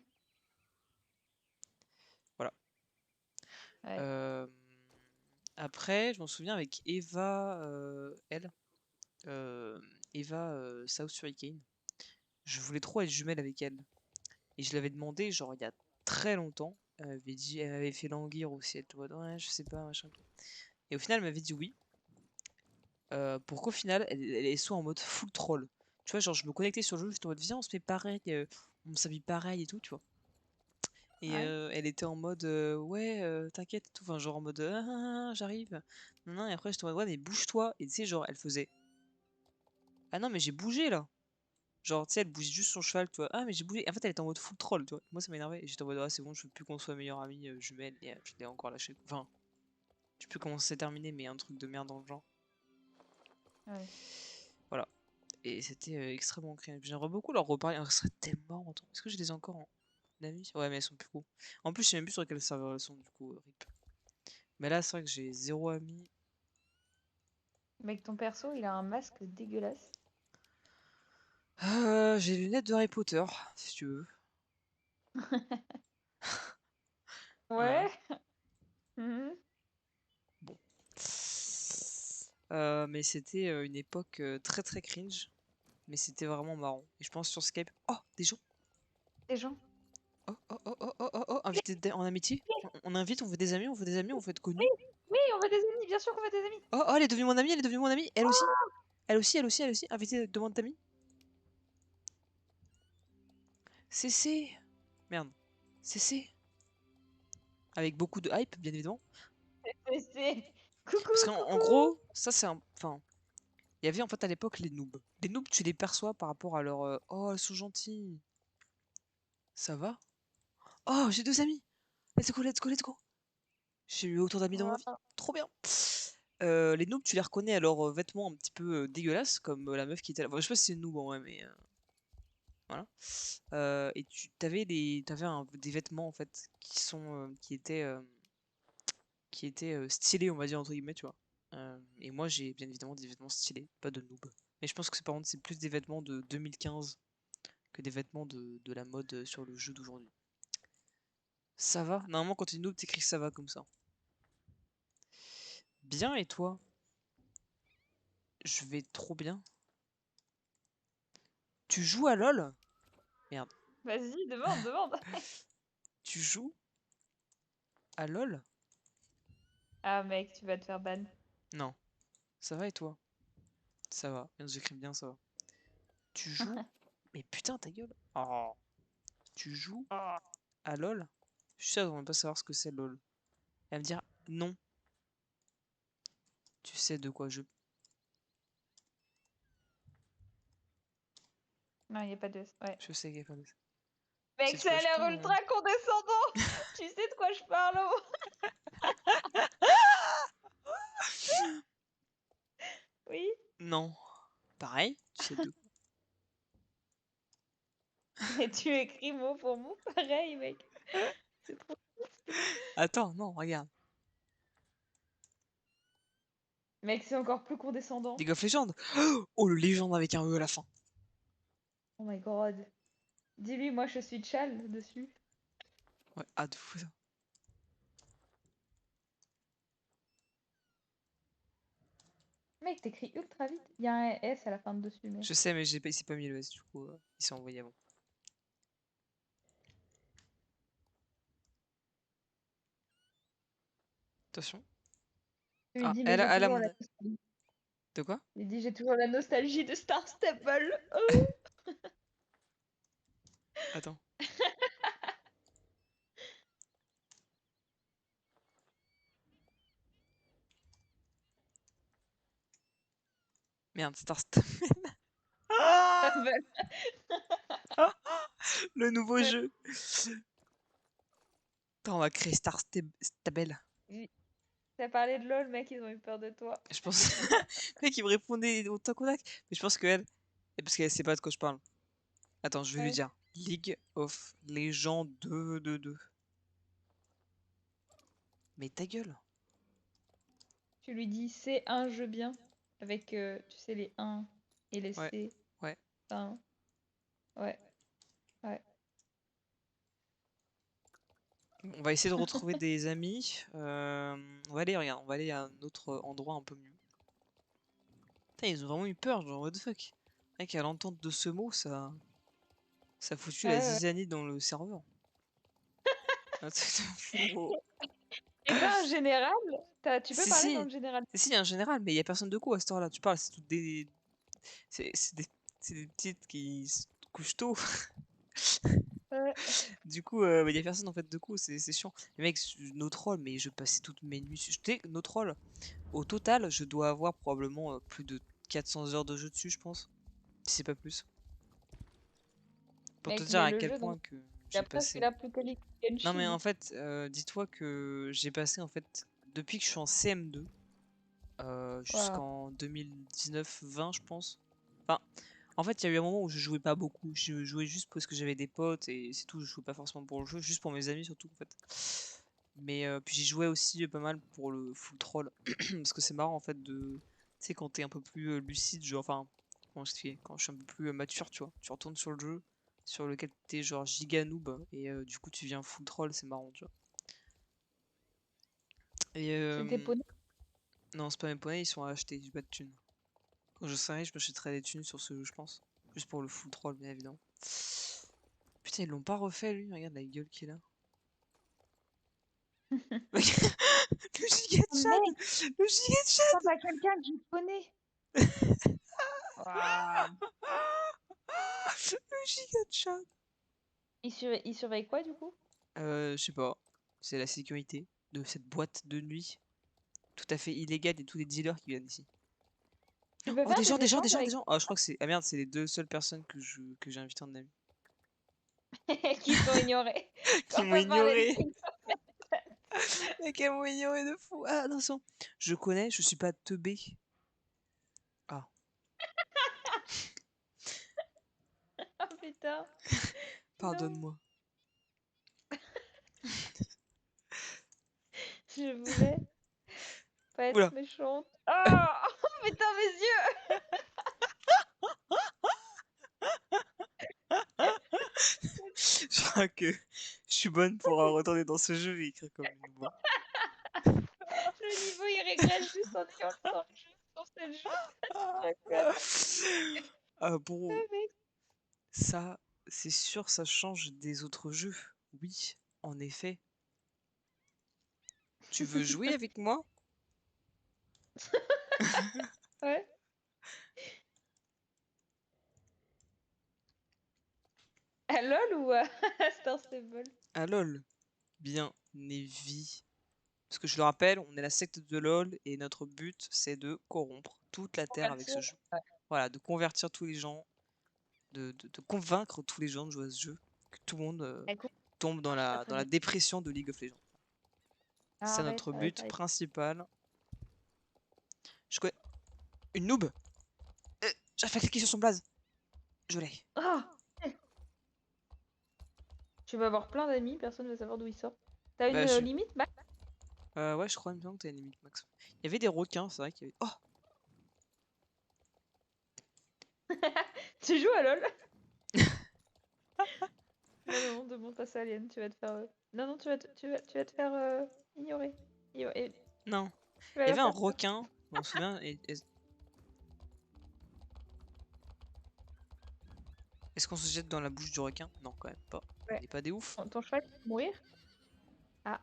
Voilà. Ouais. Euh, Après, je m'en souviens avec Eva, Eva South Hurricane. Je voulais trop être jumelle avec elle. Et je l'avais demandé, genre, il y a très longtemps. Elle m'avait fait languir aussi. Elle était en mode, ouais, je sais pas, machin. Tout. Et au final, elle m'avait dit oui. Pour qu'au final, elle soit en mode full troll. Tu vois, genre, je me connectais sur le jeu, j'étais en mode, viens, on se met pareil, on s'habille pareil et tout, tu vois. Et Ouais. elle était en mode, ouais, t'inquiète et tout. Enfin, genre en mode, j'arrive. Non, non, et après, j'étais en mode, ouais, mais bouge-toi. Et tu sais, genre, elle faisait, ah non, mais j'ai bougé là. Genre, tu sais, elle bougeait juste son cheval, tu vois. Ah, mais j'ai bougé. En fait, elle était en mode full troll, tu vois. Moi, ça m'énervait. Et j'étais en mode, ah, c'est bon, je veux plus qu'on soit meilleurs amis jumelles. Et je l'ai encore lâché. Enfin, je sais plus comment c'est terminé, mais un truc de merde dans le genre. Ouais. Voilà. Et c'était extrêmement cringe. J'aimerais beaucoup leur reparler. Ce serait tellement longtemps. Est-ce que je les ai encore en amis? Ouais, mais elles sont plus cool. En plus, je sais même plus sur quel serveur elles sont, du coup, rip. Mais là, c'est vrai que j'ai zéro ami. Mec, ton perso, il a un masque dégueulasse. J'ai les lunettes de Harry Potter, si tu veux. Voilà. Ouais. Mmh. Bon. Mais c'était une époque très très cringe. Mais c'était vraiment marrant. Et je pense sur Skype. Oh, des gens. Les gens. Oh, oh, oh, oh, oh, oh, oh. Invité en amitié. On invite, on veut des amis, on veut des amis, on veut être Oui, connus. oui, on veut des amis, bien sûr qu'on veut des amis. Oh, oh, elle est devenue mon amie, elle est devenue mon amie. Elle aussi. Elle aussi, elle aussi, elle aussi. Invité, demande d'amis. CC. Merde. CC. Avec beaucoup de hype, bien évidemment. C'est coucou, Parce qu'en coucou. gros, ça c'est un. Enfin, il y avait en fait à l'époque les noobs. Les noobs, tu les perçois par rapport à leur. Oh, elles sont gentilles. Ça va? Oh, j'ai deux amis. Let's go, let's go, let's go. J'ai eu autant d'amis dans ma vie. Voilà. Trop bien. Les noobs, tu les reconnais à leurs vêtements un petit peu dégueulasses, comme la meuf qui était là. Bon, je sais pas si c'est une noob en vrai, mais voilà. Et t'avais des vêtements en fait qui étaient stylés, on va dire entre guillemets, tu vois. Et moi, j'ai bien évidemment des vêtements stylés, pas de noob. Mais je pense que par contre, c'est plus des vêtements de 2015 que des vêtements de la mode sur le jeu d'aujourd'hui. Ça va? Normalement, quand tu es noob, t'écris ça va comme ça. Bien, et toi? Je vais trop bien. Tu joues à LoL? Merde. Vas-y, demande, demande. Tu joues à LoL? Ah mec, tu vas te faire ban. Non. Ça va et toi? Ça va. Bien, j'écris bien, ça va. Tu joues? Mais putain, ta gueule. Oh. Tu joues Oh. à LoL? Je suis sûr qu'on va pas savoir ce que c'est LoL. Elle va me dire non. Tu sais de quoi je. Non, il n'y a pas de... Ouais. Je sais qu'il y a pas de. Tu sais Mec, de ça quoi a je l'air parle? ultra condescendant. Tu sais de quoi je parle, oh. Oui. Non. Pareil, tu sais de quoi. Et tu écris mot pour mot pareil, mec. C'est trop... Attends, non, regarde. Mec, c'est encore plus condescendant. League of Legends. Oh, le légende avec un E à la fin. Oh my god. Dis-lui, moi je suis Chal dessus. Ouais, ah de fou ça. Mec, t'écris ultra vite. Il y a un S à la fin de dessus, mais. Je sais, mais j'ai pas, il s'est pas mis le S du coup, il s'est envoyé avant. Attention. Je lui Ah, dis, mais j'ai elle a toujours mon... la nostalgie. De quoi? Je lui dis, j'ai toujours la nostalgie de Star Stable. Oh. Attends. Merde, Star Stable. Ah, le nouveau Ouais. jeu. Attends, on va créer Stable. T'as parlé de LOL, mec, ils ont eu peur de toi. Je pense. Le mec, il me répondait au tac au tac. Mais je pense qu'elle. Et parce qu'elle sait pas de quoi je parle. Attends, je vais lui Ouais. dire. League of Legends 2. Mais ta gueule. Tu lui dis, c'est un jeu bien. Avec, tu sais, les 1 et les Ouais, C. ouais. Enfin, ouais, ouais. On va essayer de retrouver des amis. On va aller, regarde, on va aller à un autre endroit un peu mieux. Putain, ils ont vraiment eu peur, genre, what the fuck. Mec, à l'entente de ce mot, ça a foutu Ouais, la ouais. zizanie dans le serveur. Un truc de fou, gros. Et t'as un général? Tu peux Si, parler dans si. le général? Si, il y a un général, mais il y a personne de coup à cette heure-là. Tu parles, c'est toutes des. C'est des petites qui se couchent tôt. Ouais. Du coup, il y a personne en fait de coup, c'est chiant. Les mecs, nos trolls, mais je passais toutes mes nuits. Tu sais, nos trolls, au total, je dois avoir probablement plus de 400 heures de jeu dessus, je pense. Si c'est pas plus. Pour te Mec, dire mais à le quel jeu, point donc, que il a j'ai presque passé. la plus qualité de Non, mais Genshin. en fait, dis-toi que j'ai passé en fait, depuis que je suis en CM2 Waouh. jusqu'en 2019-20, je pense. Enfin, en fait, il y a eu un moment où je jouais pas beaucoup. Je jouais juste parce que j'avais des potes et c'est tout. Je jouais pas forcément pour le jeu, juste pour mes amis surtout en fait. Mais puis j'y jouais aussi pas mal pour le full troll. Parce que c'est marrant en fait de. Tu sais, quand t'es un peu plus lucide, genre, enfin, comment expliquer, quand je suis un peu plus mature, tu vois, tu retournes sur le jeu sur lequel t'es genre giga noob et du coup tu viens full troll, c'est marrant, tu vois. Et C'était poney. non, c'est pas mes poneys, ils sont à acheter, j'ai pas de thunes. Quand je serai riche, je m'achèterai des thunes sur ce jeu, je pense. Juste pour le full troll, bien évidemment. Putain, ils l'ont pas refait lui, regarde la gueule qu'il a. Le giga de Oh, Chad! mec, Le giga de ça Chad! à quelqu'un que je connais. Waouh. Le giga de Chad! Il surveille quoi, du coup? Je sais pas. C'est la sécurité de cette boîte de nuit. Tout à fait illégale et tous les dealers qui viennent ici. Tu peux Oh, faire des gens, des des gens, des échanges gens, des avec gens! Ah, je crois que c'est. Ah merde, c'est les deux seules personnes que j'ai invitées en ami. qui sont ignorés. Qui Quand m'ont t'as parlé de ignoré! King Mais qu'elles m'ont ignoré de fou! Ah, attention! Je connais, je suis pas teubé. Ah. oh putain. Non, Pardonne-moi. je voulais pas être Oula! méchante. Oh, oh putain, mes yeux. Je crois que je suis bonne pour retourner dans ce jeu et écrire comme une voix. Le niveau, il régresse juste en ayant dans le jeu, sur ce jeu. Incroyable. Ah bon, Ah, mec. ça, c'est sûr, ça change des autres jeux. Oui, en effet. Tu veux jouer avec moi? Ouais. À LOL ou à Star Stable? Ah lol, bien évi. Parce que je le rappelle, on est la secte de LOL et notre but c'est de corrompre toute la Terre avec ce Convertir? jeu. Ouais. Voilà, de convertir tous les gens, de convaincre tous les gens de jouer à ce jeu, que tout le monde Écoute, tombe ça marche pas très dans la bien. dépression de League of Legends. C'est ça Arrête, notre arrête, but arrête. principal. Je connais une noob. J'arrive à cliquer sur son blaze. Je l'ai. Oh! Tu vas avoir plein d'amis, personne ne va savoir d'où ils sortent. T'as une Bah, je... limite, Max? ouais, je crois, il me semble que t'as une limite max. Il y avait des requins, c'est vrai qu'il y avait. Oh! Tu joues à LOL? Non, non, demande pas ça, Alien. Tu vas te faire. Non, non, tu vas te faire ignorer. Et Non. tu vas Il y leur avait un faire peur. requin, je m'en souviens. Est-ce qu'on se jette dans la bouche du requin? Non, quand même pas. On Ouais. n'est pas des oufs. Ton cheval il peut mourir? Ah.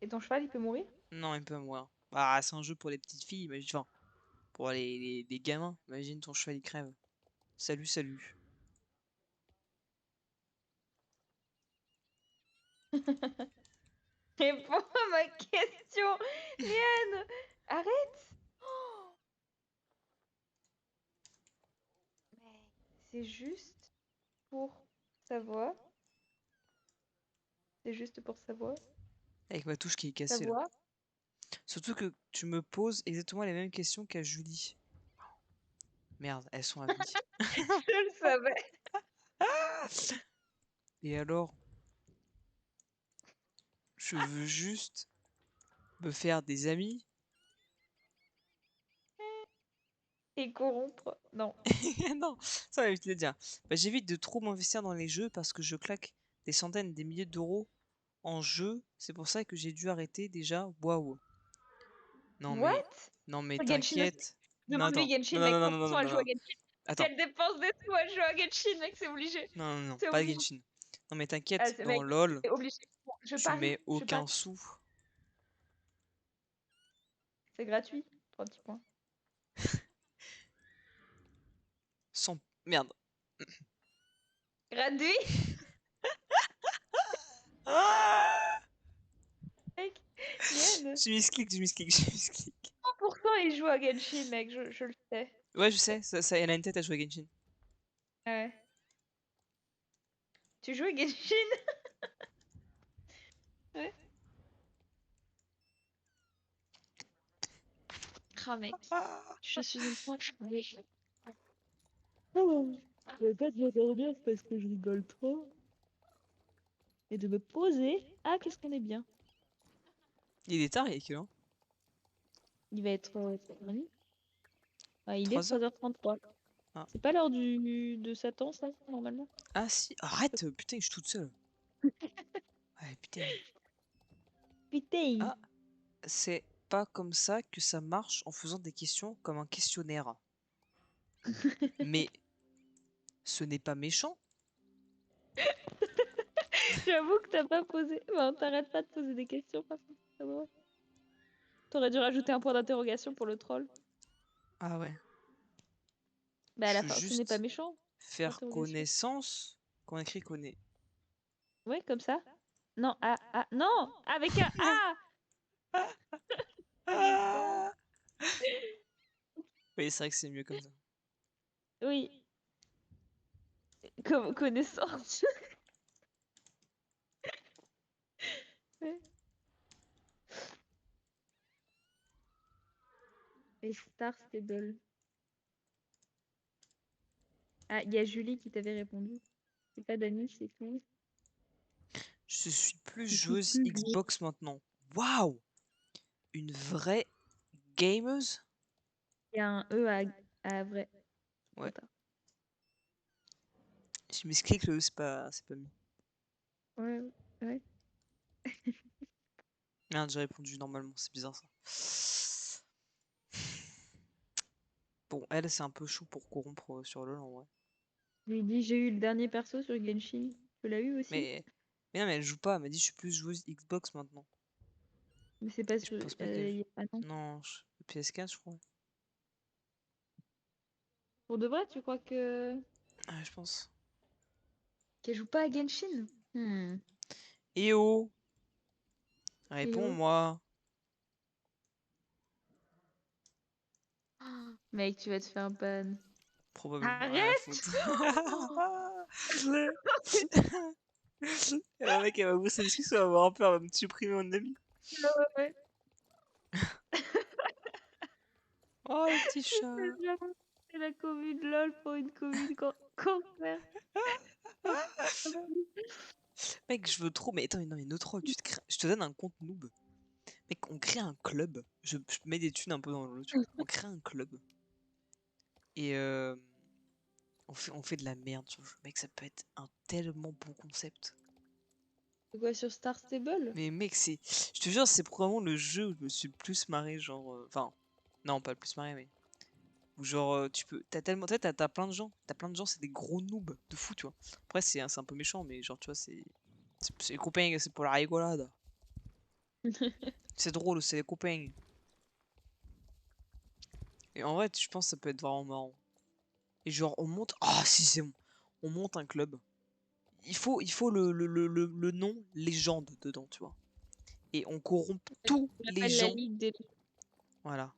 Et ton cheval il peut mourir? Non, il peut mourir. Ah, c'est un jeu pour les petites filles, imagine. Enfin, pour les gamins. Imagine ton cheval il crève. Salut, salut. Réponds à ma question, Liane. Arrête. Oh, mais c'est juste pour sa voix. C'est juste pour sa voix. Avec ma touche qui est Sa cassée là. voix. Surtout que tu me poses exactement les mêmes questions qu'à Julie. Merde, elles sont à vie. Je le savais. Et alors, je veux juste me faire des amis. Et corrompre. Non. Non, ça va vite le dire. Bah, j'évite de trop m'investir dans les jeux parce que je claque des centaines, des milliers d'euros en jeux. C'est pour ça que j'ai dû arrêter déjà. Waouh. Non mais, What? non mais Genshin aussi. t'inquiète. Non Demande-lui attends. Non Genshin, non mec. non non non 100% non elle non joue à non. Genshin. Si Attends. elle dépense des sous, elle joue à Genshin, mec, c'est obligé. Non non non, C'est pas de obligé. Genshin. Non mais Ah, t'inquiète. Dans mec, LOL, c'est obligé. Bon, je je parie. mets Je aucun parie. sou. C'est gratuit. 3 petits points. Sans merde. Gratuit? Ah, Mec, Liane. je misclick, je misclick, je misclick. 100% il joue à Genshin, mec, je le sais. Ouais, je sais, elle a une tête à jouer à Genshin. Ouais. Tu joues à Genshin? Ouais. Ah, mec. Ah. Je suis une fois. Oh, je vais pas te m'endormir parce que je rigole trop. Et de me poser. Ah, qu'est-ce qu'on est bien. Il est tard, il est quelle heure? Il va être nuit. Ah, il est 3 heures? 3h33. Ah. C'est pas l'heure de Satan, ça, normalement? Ah si, arrête, putain, je suis toute seule. Ouais, putain. Putain. Ah, c'est pas comme ça que ça marche en faisant des questions comme un questionnaire. Mais ce n'est pas méchant. J'avoue que t'as pas posé. Enfin, t'arrêtes pas de poser des questions, par contre. C'est drôle. T'aurais dû rajouter un point d'interrogation pour le troll. Ah ouais. Bah, à Je la veux fin, ce n'est pas juste méchant. faire Interrogation. connaissance quand on écrit connaît. Ouais, comme ça. Non, non, avec un A. Attends. Ah. Oui, c'est vrai que c'est mieux comme ça. Oui, comme connaissance. Ouais. Et Star Stable. Ah, il y a Julie qui t'avait répondu. C'est pas Dani, c'est tout. Je suis plus Je suis joueuse plus jouée. Xbox maintenant. Waouh! Une vraie gameuse? Il y a un E à vrai. Trop Ouais. tard. Je m'explique le c'est pas mieux. Ouais, ouais. Merde, j'ai répondu normalement, c'est bizarre ça. Bon, elle, c'est un peu chaud pour corrompre sur LoL en vrai. Je lui ai dit, j'ai eu le dernier perso sur Genshin. Tu l'as eu aussi? Mais, mais non, mais elle joue pas, elle m'a dit je suis plus joueuse Xbox maintenant. Mais c'est pas Je sur. pense pas qu'elle joue. Ah non. Non, PS4 je crois. Pour de vrai, tu crois que Ouais, je pense. qu'elle joue pas à Genshin? Hmm. Eh oh! Et oh. Réponds-moi! Ah, mec, tu vas te faire ban. Probablement rien à Arrête! foutre. Oh, Le mec, elle va vous cette discussion, elle va avoir peur, elle va me supprimer mon ami. ouais. Oh, le petit chat. C'est la commune LOL pour une commune contraire. Mec, je veux trop. Mais attends, non, mais no troll, je te donne un compte noob. Mec, on crée un club. Je mets des thunes un peu dans le lot, tu vois. On crée un club. Et On fait de la merde sur le jeu. Mec, ça peut être un tellement bon concept. C'est quoi sur Star Stable? Mais mec, c'est. Je te jure, c'est probablement le jeu où je me suis le plus marré, genre. Enfin, non, pas le plus marré, mais. Où genre, tu peux. T'as tellement. Tu sais, t'as plein de gens. T'as plein de gens, c'est des gros noobs de fou, tu vois. Après, c'est un peu méchant, mais genre, tu vois, c'est les copains, c'est pour la rigolade. C'est drôle, c'est les copains. Et en vrai, je pense que ça peut être vraiment marrant. Et genre, on monte. Ah, si, c'est bon. On monte un club. Il faut le nom légende dedans, tu vois. Et on corrompt tous On les l'appelle la gens. Ligue des Voilà.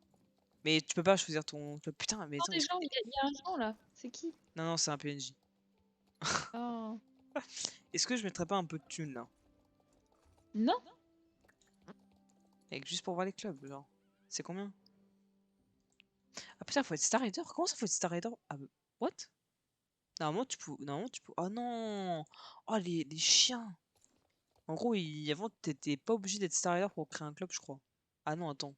Mais tu peux pas choisir ton club. Putain, mais Non, attends, des gens, il y a un gens là. C'est qui? non, non, c'est un PNJ. Oh. Est-ce que je mettrais pas un peu de thunes là? Non, Et juste pour voir les clubs, genre. C'est combien? Ah putain, faut être Star Raider? Comment ça faut être Star Raider? Ah, what? Normalement, tu peux. Normalement, tu peux. Oh non! Oh, les chiens! En gros, avant, t'étais pas obligé d'être Star Raider pour créer un club, je crois. Ah non, attends.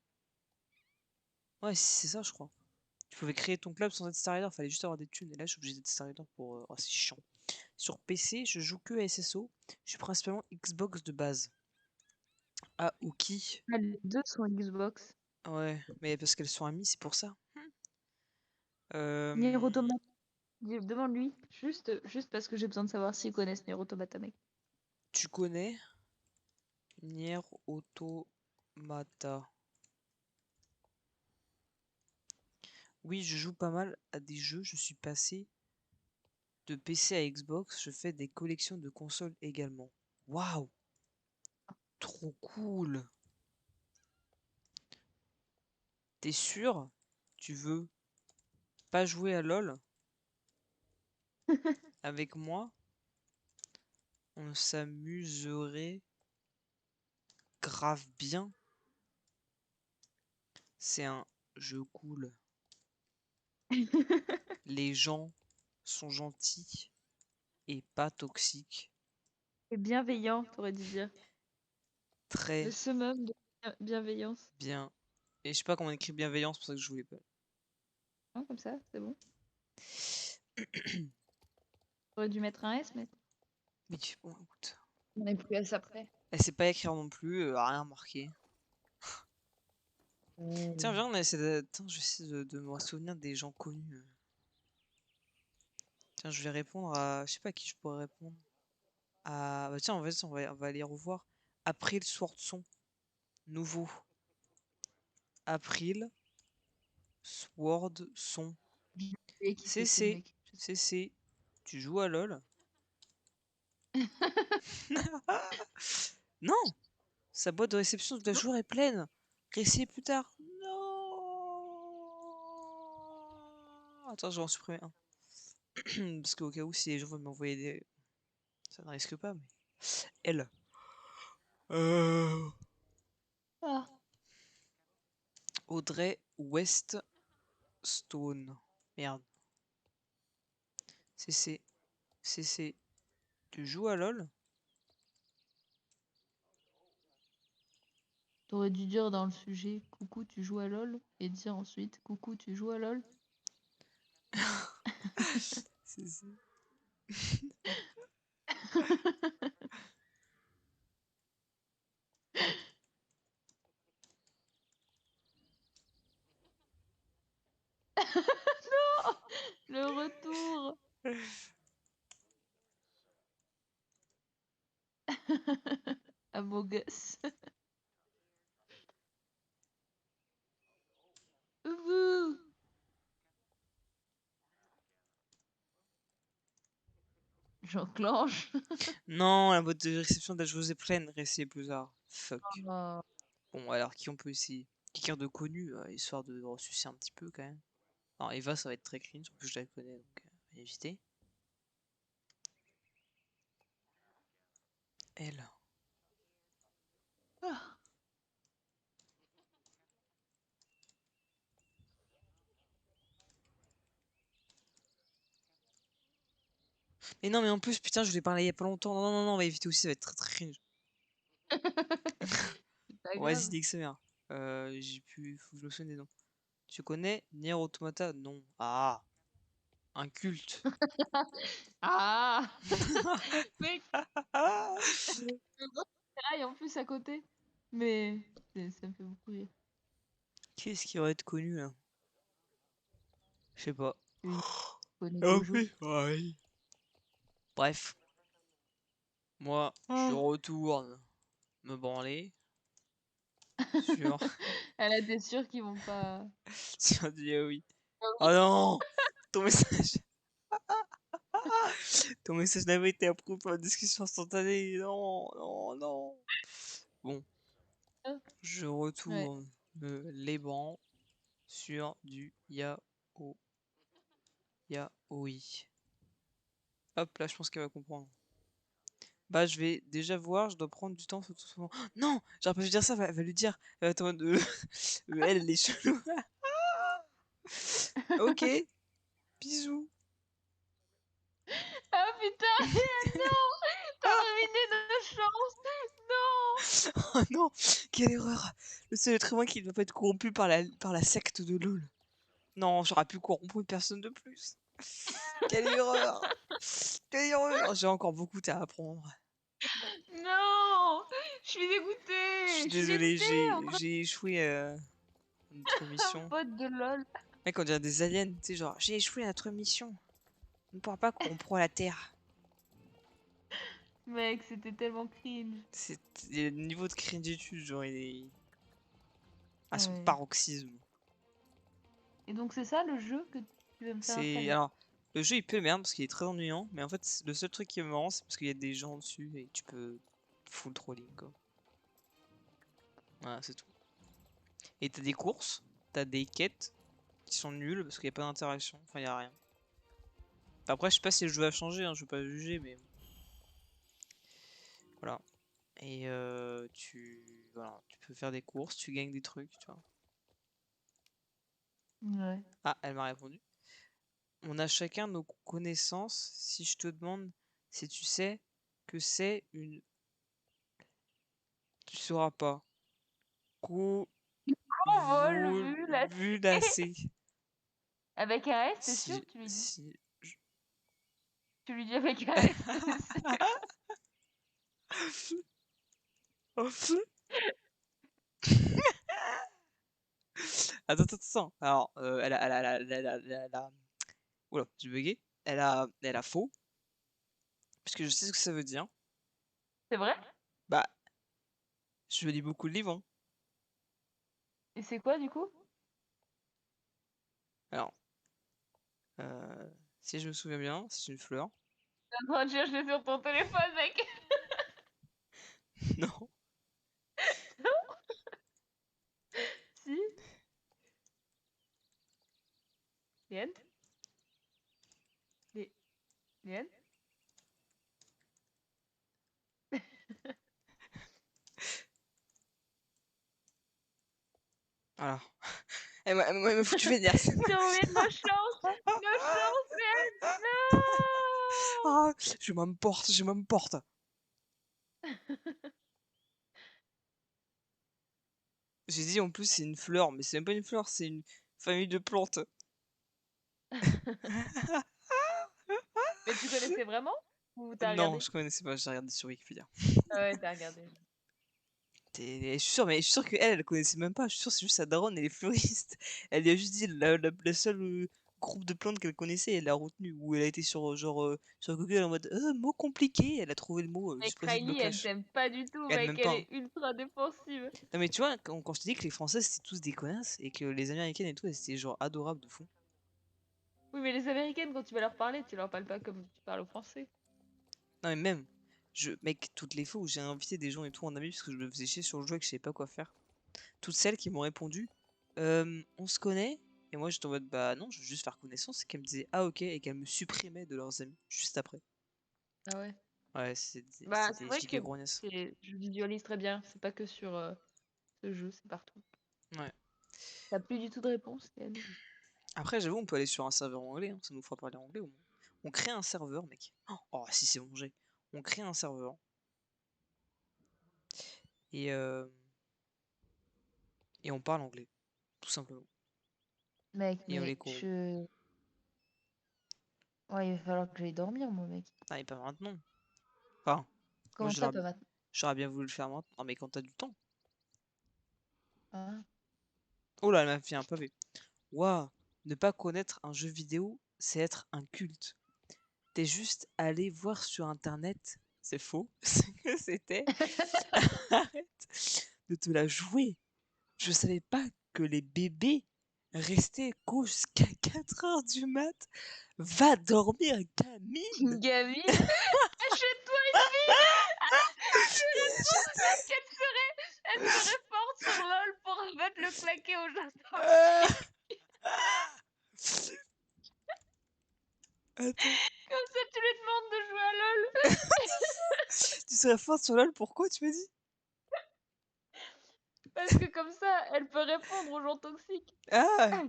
Ouais, c'est ça, je crois. Tu pouvais créer ton club sans être Star Raider, fallait juste avoir des thunes. Et là, je suis obligé d'être Star Raider pour. Oh, c'est chiant. Sur PC, je joue que à SSO. Je suis principalement Xbox de base. Ah, Uki. ah, les deux sont Xbox. Ouais, mais parce qu'elles sont amies, c'est pour ça. Nier Euh, Automata. Demande-lui. Juste parce que j'ai besoin de savoir s'ils connaissent Nier Automata, mec. Tu connais Nier Automata? Oui, je joue pas mal à des jeux. Je suis passé de PC à Xbox. Je fais des collections de consoles également. Waouh, trop cool. T'es sûr? Tu veux pas jouer à LoL avec moi? On s'amuserait grave bien. C'est un jeu cool. Les gens sont gentils et pas toxiques. Et bienveillant, t'aurais dû dire. Le Très summum de bienveillance. bien. Et je sais pas comment on écrit bienveillance, c'est pour ça que je voulais pas. Non, comme ça, c'est bon. T'aurais dû mettre un S, mais Oui, bon, écoute. on est plus à ça près. Elle sait pas écrire non plus, rien marqué. Tiens, viens, Tiens, je vais essayer de me souvenir des gens connus. Tiens, je vais répondre à. Je sais pas à qui je pourrais répondre. Bah tiens, on va aller revoir. April Swordson. Nouveau. April Swordson. Et qui c'est ce CC. mec? CC. Tu joues à LoL? Non! Sa boîte de réception de la Non. jour est pleine. Réessayez plus tard. Non! Attends, je vais en supprimer un. Parce qu'au cas où, si les gens veulent m'envoyer des. Ça ne risque pas, mais. Elle. Euh... Ah. Audrey Weststone. Merde. CC. CC. Tu joues à LoL? T'aurais dû dire dans le sujet coucou, tu joues à LoL et dire ensuite coucou, tu joues à LoL. CC. Non, le retour. Among Us. Ouhou. J'enclenche. Non, la boîte de réception de la joueuse est pleine. Réessayez plus tard. Fuck. Oh. Bon, alors qui on peut essayer? Quelqu'un de connu, histoire de ressucer un petit peu quand même. Alors Eva, ça va être très cringe, en plus je la connais, donc éviter. Elle. Ah. Mais non, mais en plus, putain, je voulais parler il y a pas longtemps. Non, non, non, on va éviter aussi, ça va être très très cringe. C'est pas Bon, vas-y, grave. dis que c'est bien. J'ai pu. Faut que je me souvienne des noms. Tu connais Nier Automata? Non. Ah. Un culte. Ah! Mec, Ah et en plus à côté. Mais ça me fait beaucoup rire. Qu'est-ce qui aurait être connu là? Je sais pas. Une bonne Ah Gojo. oui, ouais. Bref, moi, je Ah, retourne me branler sur, elle a des sûrs qui vont pas. sur du yaoi. Oh non! Ton message, ton message n'avait été approuvé par la discussion instantanée. Non, non, non. Bon, Ah, je ouais. retourne me lébrant sur du yaoi. Hop, là, je pense qu'elle va comprendre. Bah, je vais déjà voir, je dois prendre du temps. Oh, non! J'aurais pas dû dire ça, elle va lui dire. Elle va être en mode, elle est chelou. Ok, bisous. Ah putain, non! T'as ruiné nos chances! Non! Oh non, quelle erreur. Le seul être humain qui ne va pas être corrompu par la secte de LOL. Non, j'aurais pu corrompre une personne de plus. Quelle erreur. Quelle erreur. J'ai encore beaucoup à apprendre. Non! Je suis Je suis dégoûtée! Je suis désolé, dégoûtée! j'ai échoué à notre Un mission. pote de LOL. Mec, on dirait des aliens, tu sais, genre, j'ai échoué à notre mission. On ne pourra pas corrompre la Terre. Mec, c'était tellement cringe. C'est le niveau de cringitude, genre, il est à son Ouais. paroxysme. Et donc c'est ça le jeu que tu veux me faire C'est. installer? Alors, le jeu il peut merde parce qu'il est très ennuyant, mais en fait, le seul truc qui est marrant, c'est parce qu'il y a des gens dessus et tu peux full trolling quoi. Voilà, c'est tout. Et t'as des courses, t'as des quêtes qui sont nulles parce qu'il n'y a pas d'interaction, enfin, il y a rien. Après, je sais pas si le jeu a changé, hein, je veux pas juger, mais voilà. Et voilà, tu peux faire des courses, tu gagnes des trucs, tu vois. Ouais. Ah, elle m'a répondu. On a chacun nos connaissances. Si je te demande si tu sais que c'est une. Tu sauras pas. Envol vu la Convolvulacé. avec un S, t'es sûr Si. tu lui dis? Si. Tu lui dis avec un S, t'es sûr? Attends, attends, attends. Alors, oula, j'ai bugué. Elle a faux. Puisque je sais ce que ça veut dire. C'est vrai? Bah, je lis beaucoup de livres, hein. Et c'est quoi du coup? Alors, euh, si je me souviens bien, c'est une fleur. T'es en train de chercher sur ton téléphone, mec. Non. Si? Liane? Li- Liane? Voilà. Elle m'a foutu vénère. Tu ruines nos chances! Nos chances, Liane! Non! Ah, je m'emporte, je m'emporte. J'ai dit en plus c'est une fleur, mais c'est même pas une fleur, c'est une famille de plantes. Mais tu connaissais vraiment? Ou t'as Non, regardé? je connaissais pas, j'ai regardé sur Wikipédia. Ah ouais, t'as regardé. Je suis sûr, mais je suis sûr qu'elle connaissait même pas. Je suis sûr que c'est juste sa daronne, elle est fleuriste. Elle lui a juste dit la seule groupe de plantes qu'elle connaissait, elle l'a retenu. Ou elle a été sur genre sur Google en mode mot compliqué, elle a trouvé le mot Mec, juste pour essayer de me Riley, elle clash. t'aime pas du tout, Elle mec. même Elle pas, hein. est ultra défensive. Non mais tu vois, quand je te dis que les Françaises c'était tous des connasses et que les Américaines et tout, elles étaient genre adorables de fou. Oui, mais les Américaines, quand tu vas leur parler, tu leur parles pas comme tu parles au français. Non mais même, mec, toutes les fois où j'ai invité des gens et tout en ami parce que je me faisais chier sur le jeu et que je savais pas quoi faire, toutes celles qui m'ont répondu on se connaît et moi j'étais en mode bah non je veux juste faire connaissance et qu'elles me disaient ah ok et qu'elles me supprimaient de leurs amis juste après. Ah ouais. Ouais c'est des, Bah, c'est c'est des vrai que giga grognasses. je visualise très bien. C'est pas que sur ce jeu, c'est partout. Ouais. T'as plus du tout de réponse, Yann. Après j'avoue on peut aller sur un serveur anglais, hein, ça nous fera parler anglais au moins. On crée un serveur mec. Oh si c'est bon j'ai. On crée un serveur et, euh, et on parle anglais tout simplement. Mec, Et on les mais corrompt. je... Ouais, il va falloir que j'aille dormir, moi, mec. Ah, mais pas maintenant. Enfin, moi Comment ça, pas maintenant? j'aurais bien voulu le faire maintenant. Ah, mais quand t'as du temps. Ah. Oh là, elle m'a fait un pavé. Waouh, ne pas connaître un jeu vidéo, c'est être un culte. T'es juste allé voir sur internet, c'est faux, ce que c'était. Arrête de te la jouer. Je savais pas que les bébés restaient couchés jusqu'à 4 heures du mat. Va dormir, gamine. Une gamine? Achète-toi une fille! Elle serait forte sur LOL pour mettre le claquer au gens Ah, toxiques. attends, Comme ça, tu lui demandes de jouer à LOL. tu serais forte sur LoL, pourquoi tu m'as dit? Parce que comme ça, elle peut répondre aux gens toxiques. Ah,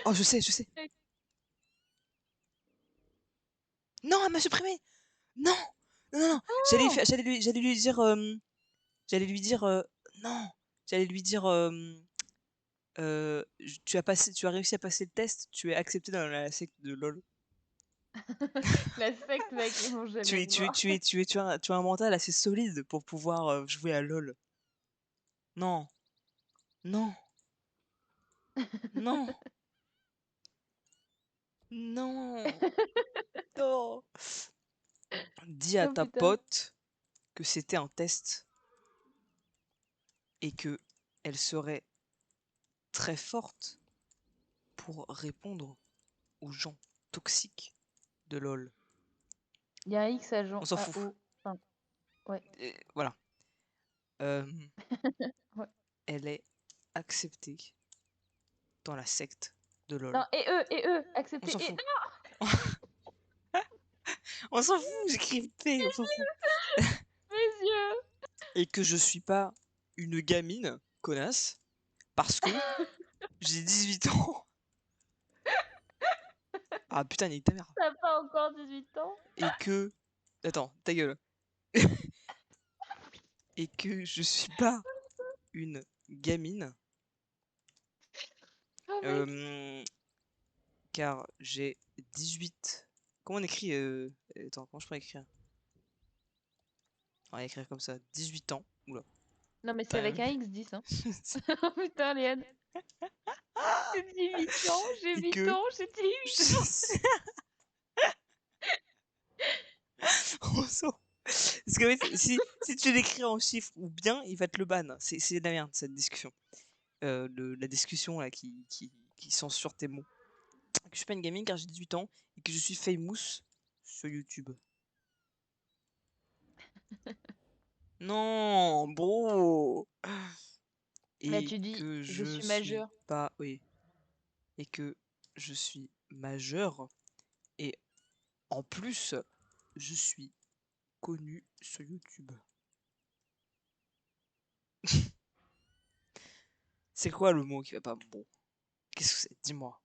oh, je sais, je sais. Non, elle m'a supprimé. Non, non, non, non. Oh! J'allais lui dire, non, j'allais lui dire, tu as réussi à passer le test, tu es accepté dans la secte de LOL. La secte, mec, ils vont jamais me voir. Tu as un mental assez solide pour pouvoir jouer à LOL. Non, non, non, non, non. Dis à Oh ta putain. pote que c'était un test et que elle serait très forte pour répondre aux gens toxiques de LOL. Il y a un X On agent s'en fout. AO. Enfin, ouais. Et voilà. Euh, Ouais. Elle est acceptée dans la secte de Non, LOL. et eux, On acceptez. s'en Et fout. On s'en fout, j'écris P, on s'en fout. mes yeux. Et que je suis pas une gamine, connasse, parce que j'ai 18 ans. Ah putain, nique ta mère. T'as pas encore 18 ans? Et que. Attends, ta gueule. Et que je suis pas une gamine, Oh mec. euh, car j'ai 18. Comment on écrit Attends, comment je pourrais écrire? On va écrire comme ça, 18 ans. Oula. Non, mais c'est Putain, avec un X 10, hein. Oh putain, Léane. J'ai 18 ans, j'ai et 8 que ans, j'ai 18 ans. on s'en Parce qu'en fait, si tu l'écris en chiffres ou bien, il va te le ban. C'est de la merde, cette discussion. La discussion là, qui censure tes mots. Que je suis pas une gamine car j'ai 18 ans et que je suis famous sur YouTube. Non, bro. Là, Et tu dis, que je je suis suis majeure. pas... Oui. Et que je suis majeur. Et en plus, je suis connu sur YouTube. C'est quoi le mot qui va pas bon? Qu'est-ce que c'est? Dis-moi.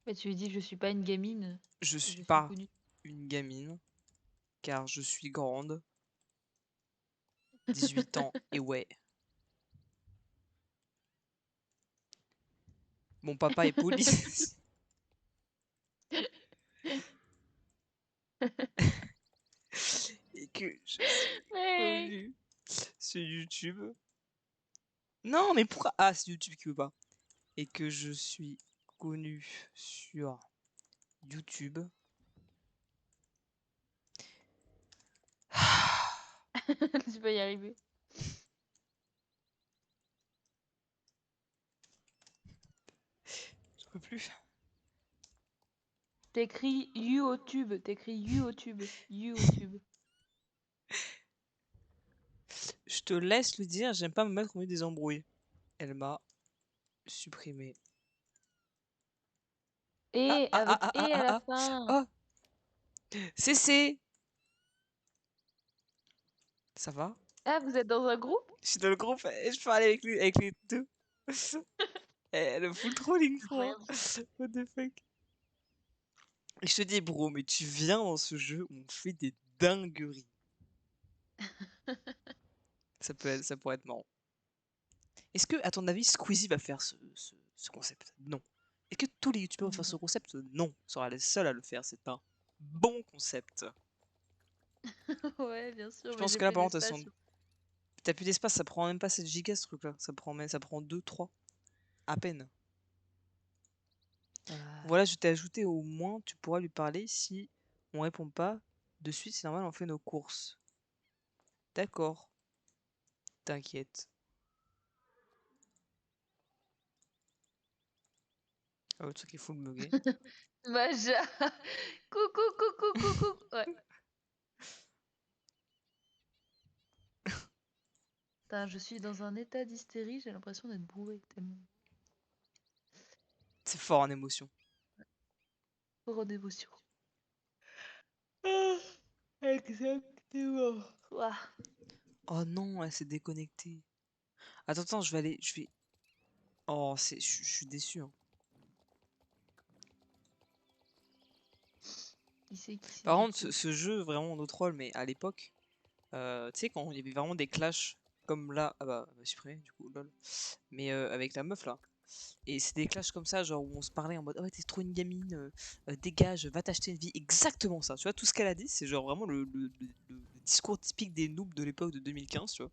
Mais tu lui dis, je suis pas une gamine, Je je suis suis pas connue. une gamine, car je suis grande, 18 ans, et ouais. Mon papa est police. Et que je suis Mec. connu sur YouTube. Non, mais pourquoi? Ah, c'est YouTube qui veut pas. Et que je suis connu sur YouTube. Tu peux y arriver. Je peux plus. T'écris YouTube, t'écris YouTube, YouTube. Je te laisse le dire, j'aime pas me mettre au milieu des embrouilles. Elle m'a supprimé. Ah, Et ah, ah, avec ah, ah, et à ah, la ah. fin. Oh, CC. Ça va? Ah, vous êtes dans un groupe? Je suis dans le groupe et je peux aller avec les deux. Elle me fout le trolling, frère. Incroyable. What the fuck? Et je te dis, bro, mais tu viens dans ce jeu où on fait des dingueries. Ça pourrait être marrant. Est-ce que, à ton avis, Squeezie va faire ce concept? Non. Est-ce que tous les youtubeurs vont faire ce concept? Non, sera les seuls à le faire, c'est un bon concept. Ouais, bien sûr, Je mais pense j'ai que là, plus par contre, d'espace. t'as plus d'espace, ça prend même pas 7 gigas ce truc-là. Ça prend 2, 3. À peine. Voilà, je t'ai ajouté au moins, tu pourras lui parler si on répond pas. De suite, c'est normal, on fait nos courses. D'accord, t'inquiète. Ah, le truc est full bugué. Maja. Coucou, coucou, coucou. Ouais. Putain, je suis dans un état d'hystérie, j'ai l'impression d'être bourré tellement. C'est fort en émotion. Trop d'émotions. Ah, exactement. Ouah. Oh non, elle s'est déconnectée. Attends, attends, je vais aller. Je vais. Oh, je suis déçu, hein. Qui c'est qui s'est Par du contre, coup? ce jeu, vraiment, no troll, mais à l'époque, tu sais, quand il y avait vraiment des clashs, comme là, ah bah supprimé, du coup, lol. Mais avec la meuf là. Et c'est des clashs comme ça, genre où on se parlait en mode oh, ouais, t'es trop une gamine, dégage, va t'acheter une vie. Exactement ça. Tu vois, tout ce qu'elle a dit, c'est genre vraiment le discours typique des noobs de l'époque de 2015, tu vois.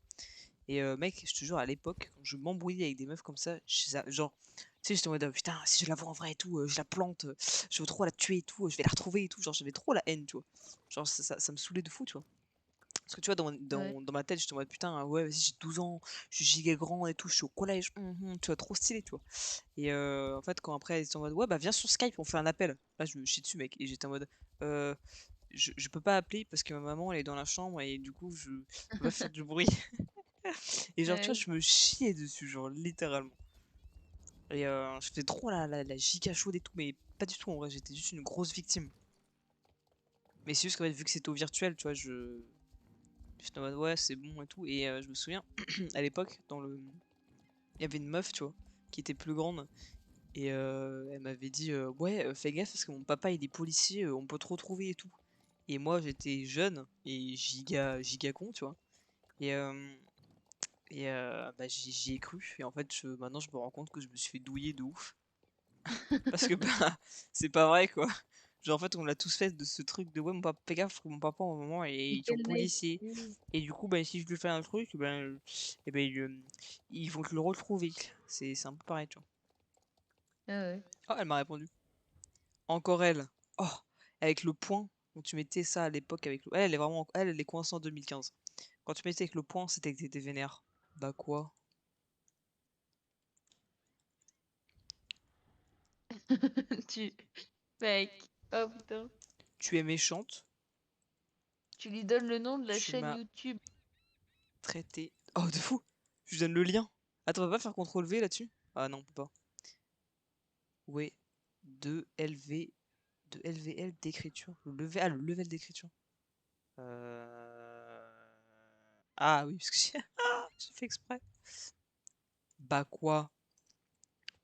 Et mec, je te jure, à l'époque, quand je m'embrouillais avec des meufs comme ça, genre, tu sais, j'étais en mode putain, si je la vois en vrai et tout, je la plante, je veux trop la tuer et tout, je vais la retrouver et tout. Genre, j'avais trop la haine, tu vois. Genre, ça me saoulait de fou, tu vois. Parce que tu vois, Ouais. dans ma tête, j'étais en mode putain, ouais, vas-y, j'ai 12 ans, je suis giga grand et tout, je suis au collège, tu vois, trop stylé, tu vois. Et en fait, quand après, ils étaient en mode ouais, bah viens sur Skype, on fait un appel. Là, je me chie dessus, mec. Et j'étais en mode euh, je peux pas appeler parce que ma maman, elle est dans la chambre et du coup, je peux pas faire du bruit. Et genre, tu vois, Ouais. je me chiais dessus, genre, littéralement. Et je faisais trop la giga chaude et tout, mais pas du tout en vrai, j'étais juste une grosse victime. Mais c'est juste qu'en fait, vu que c'était au virtuel, tu vois, j'étais en mode ouais, c'est bon et tout. Et je me souviens, à l'époque, il y avait une meuf, tu vois, qui était plus grande. Et elle m'avait dit ouais, fais gaffe parce que mon papa il est policier, on peut te retrouver et tout. Et moi j'étais jeune et giga con, tu vois. Et, bah, j'y ai cru. Et en fait, maintenant je me rends compte que je me suis fait douiller de ouf. Parce que bah, c'est pas vrai quoi. Genre en fait, on l'a tous fait de ce truc de ouais, mon papa, fais gaffe parce que mon papa au moment Et est quel mec? policier. Oui. Et du coup, bah, si je lui fais un truc, ben, et ben, ils vont te le retrouver. C'est un peu pareil, tu vois. Ah ouais. Oh, elle m'a répondu. Encore elle. Oh, avec le point, quand tu mettais ça à l'époque avec le... Elle, elle est vraiment... Elle est coincée en 2015. Quand tu mettais avec le point, c'était que t'étais vénère. Bah quoi? Tu. Mec. Oh putain. Tu es méchante, Tu lui donnes le nom de la tu chaîne m'as YouTube. traité... Oh, de fou! Je lui donne le lien. Attends, on va pas faire CTRL V là-dessus? Ah non, on peut pas. Ouais. De LV... De LVL d'écriture. Ah, le level d'écriture. Ah oui, parce que j'ai... j'ai fait exprès. Bah quoi?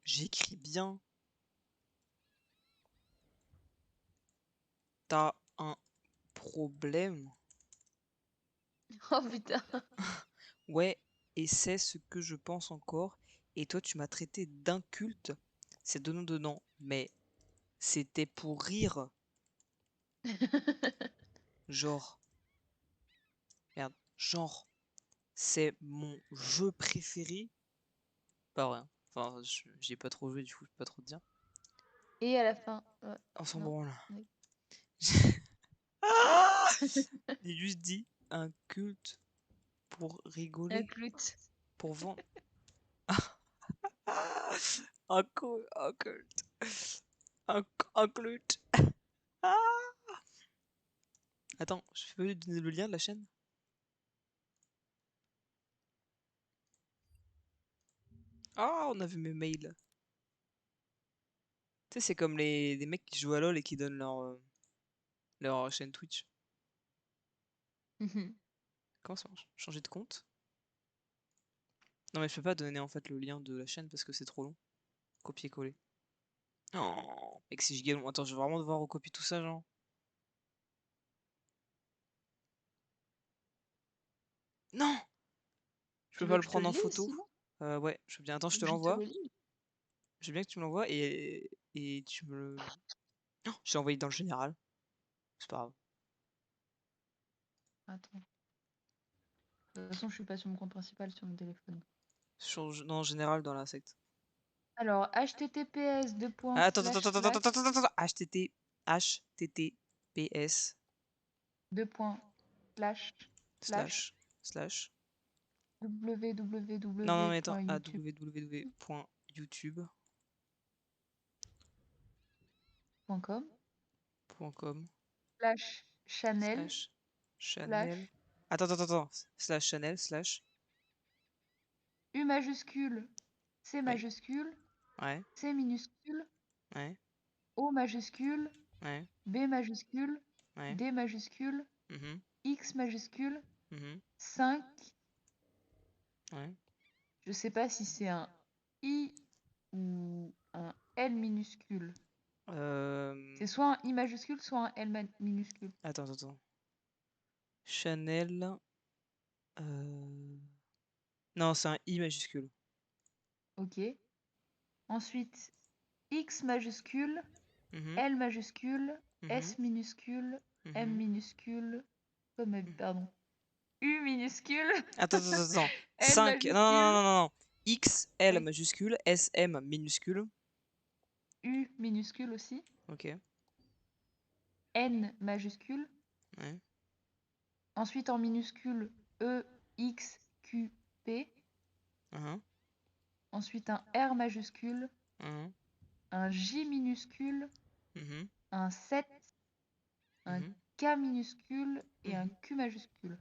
J'écris bien. T'as un problème? Oh putain. Ouais, et c'est ce que je pense encore. Et toi, tu m'as traité d'inculte. C'est donnant-donnant. Mais c'était pour rire. Genre, merde, genre, c'est mon jeu préféré. Pas vrai, hein. Enfin, j'y ai pas trop joué, du coup, je peux pas trop te dire. Et à la fin. Ouais. On s'en Non. branle. Ouais. Ah, j'ai juste dit un culte pour Un rigoler, clout. pour vendre. Un culte. Un culte. Ah. Attends, je peux lui donner le lien de la chaîne? Ah, on a vu mes mails. Tu sais, c'est comme les mecs qui jouent à LoL et qui donnent leur chaîne Twitch. Mhm. Comment ça marche? Changer de compte? Non, mais je peux pas donner en fait le lien de la chaîne parce que c'est trop long. Copier-coller. Oh, mec, c'est giga long. Attends, je vais vraiment devoir recopier tout ça, genre. Non! Je Tu peux veux pas le que je te le prendre en lise photo. sinon? Ouais, je veux bien. Attends, Tu je veux te que je te l'envoie. le lis? Je veux bien que tu me l'envoies et et tu me le... Oh, je l'ai envoyé dans le général. C'est pas grave. Attends. De toute façon, je suis pas sur mon compte principal sur mon téléphone. Non, en général, dans la secte. Alors, https Ah, attends, attends, attends, attends, attends, attends, attends. HTTPS deux points slash slash slash. Non, non, mais attends. www.youtube.com www.youtube.com slash channel slash Chanel. slash Attends, attends, attends. Slash Chanel slash. U majuscule, C Oui. majuscule, Ouais. C minuscule, Ouais. O majuscule, Ouais. B majuscule, Ouais. D majuscule, Mhm. X majuscule, Mhm. 5. Ouais. Je sais pas si c'est un I ou un L minuscule. C'est soit un I majuscule, soit un L minuscule. Attends, attends, attends. Chanel. euh, Non, c'est un I majuscule. Ok. Ensuite, X majuscule, Mhm. L majuscule, Mhm. S minuscule, M Mhm. minuscule, Mhm. pardon, U minuscule, Attends, attends, attends. L 5. Non, non, non, majuscule, non, non. X, L oui, majuscule, S, M minuscule. U minuscule aussi, Ok. N majuscule, Ouais. ensuite en minuscule, E, X, Q, P, Mhm. ensuite un R majuscule, Mhm. un J minuscule, Mhm. un 7, un Mhm. K minuscule et un Mhm. Q majuscule.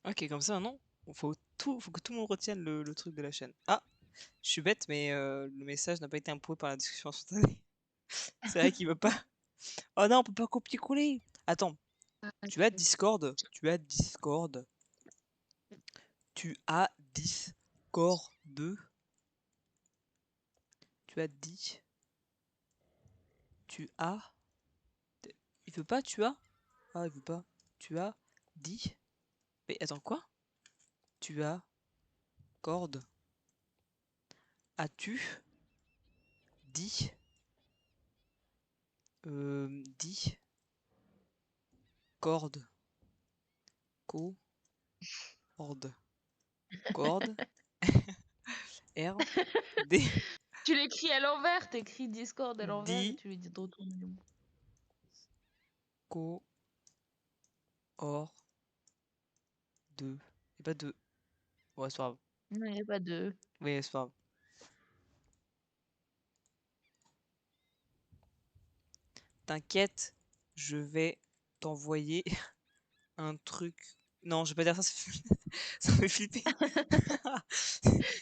Ok, comme ça, non? Faut que tout le monde retienne le truc de la chaîne. Ah, je suis bête, mais le message n'a pas été approuvé par la discussion instantanée. C'est vrai qu'il veut pas. Oh non, on peut pas copier-coller. Attends, tu as Discord. Tu as Discord. Tu as Discord. Tu as dit. Tu as. Il veut pas, tu as? Ah, il veut pas. Tu as dit. Mais attends, quoi? Tu as corde. As-tu dit. Dit. Corde. Corde. Corde. R. D. Tu l'écris à l'envers, t'écris Discord à l'envers et Di. tu lui dis de retourner le mot. Co. Or. De. Et pas de. Ouais, c'est pas grave. Non, il n'y a pas de. Oui, c'est pas grave. T'inquiète, je vais t'envoyer un truc. Non, je vais pas dire ça, ça me fait flipper.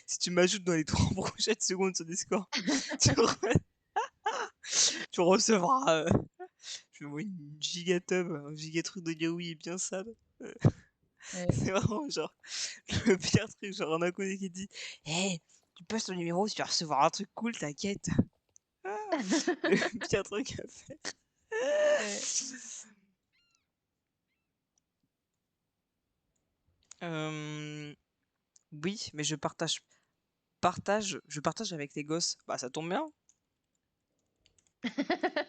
Si tu m'ajoutes dans les 3 prochaines secondes sur Discord, tu, re- tu recevras. Je vais envoyer une gigatub, un gigatruc de yaoi bien sale. Euh, Ouais. C'est vraiment genre le pire truc, genre un inconnu qui dit Hey, tu passes ton numéro, tu vas recevoir un truc cool, t'inquiète. Le pire truc à faire. Ouais. Euh, Oui, mais je partage avec les gosses. Bah, ça tombe bien.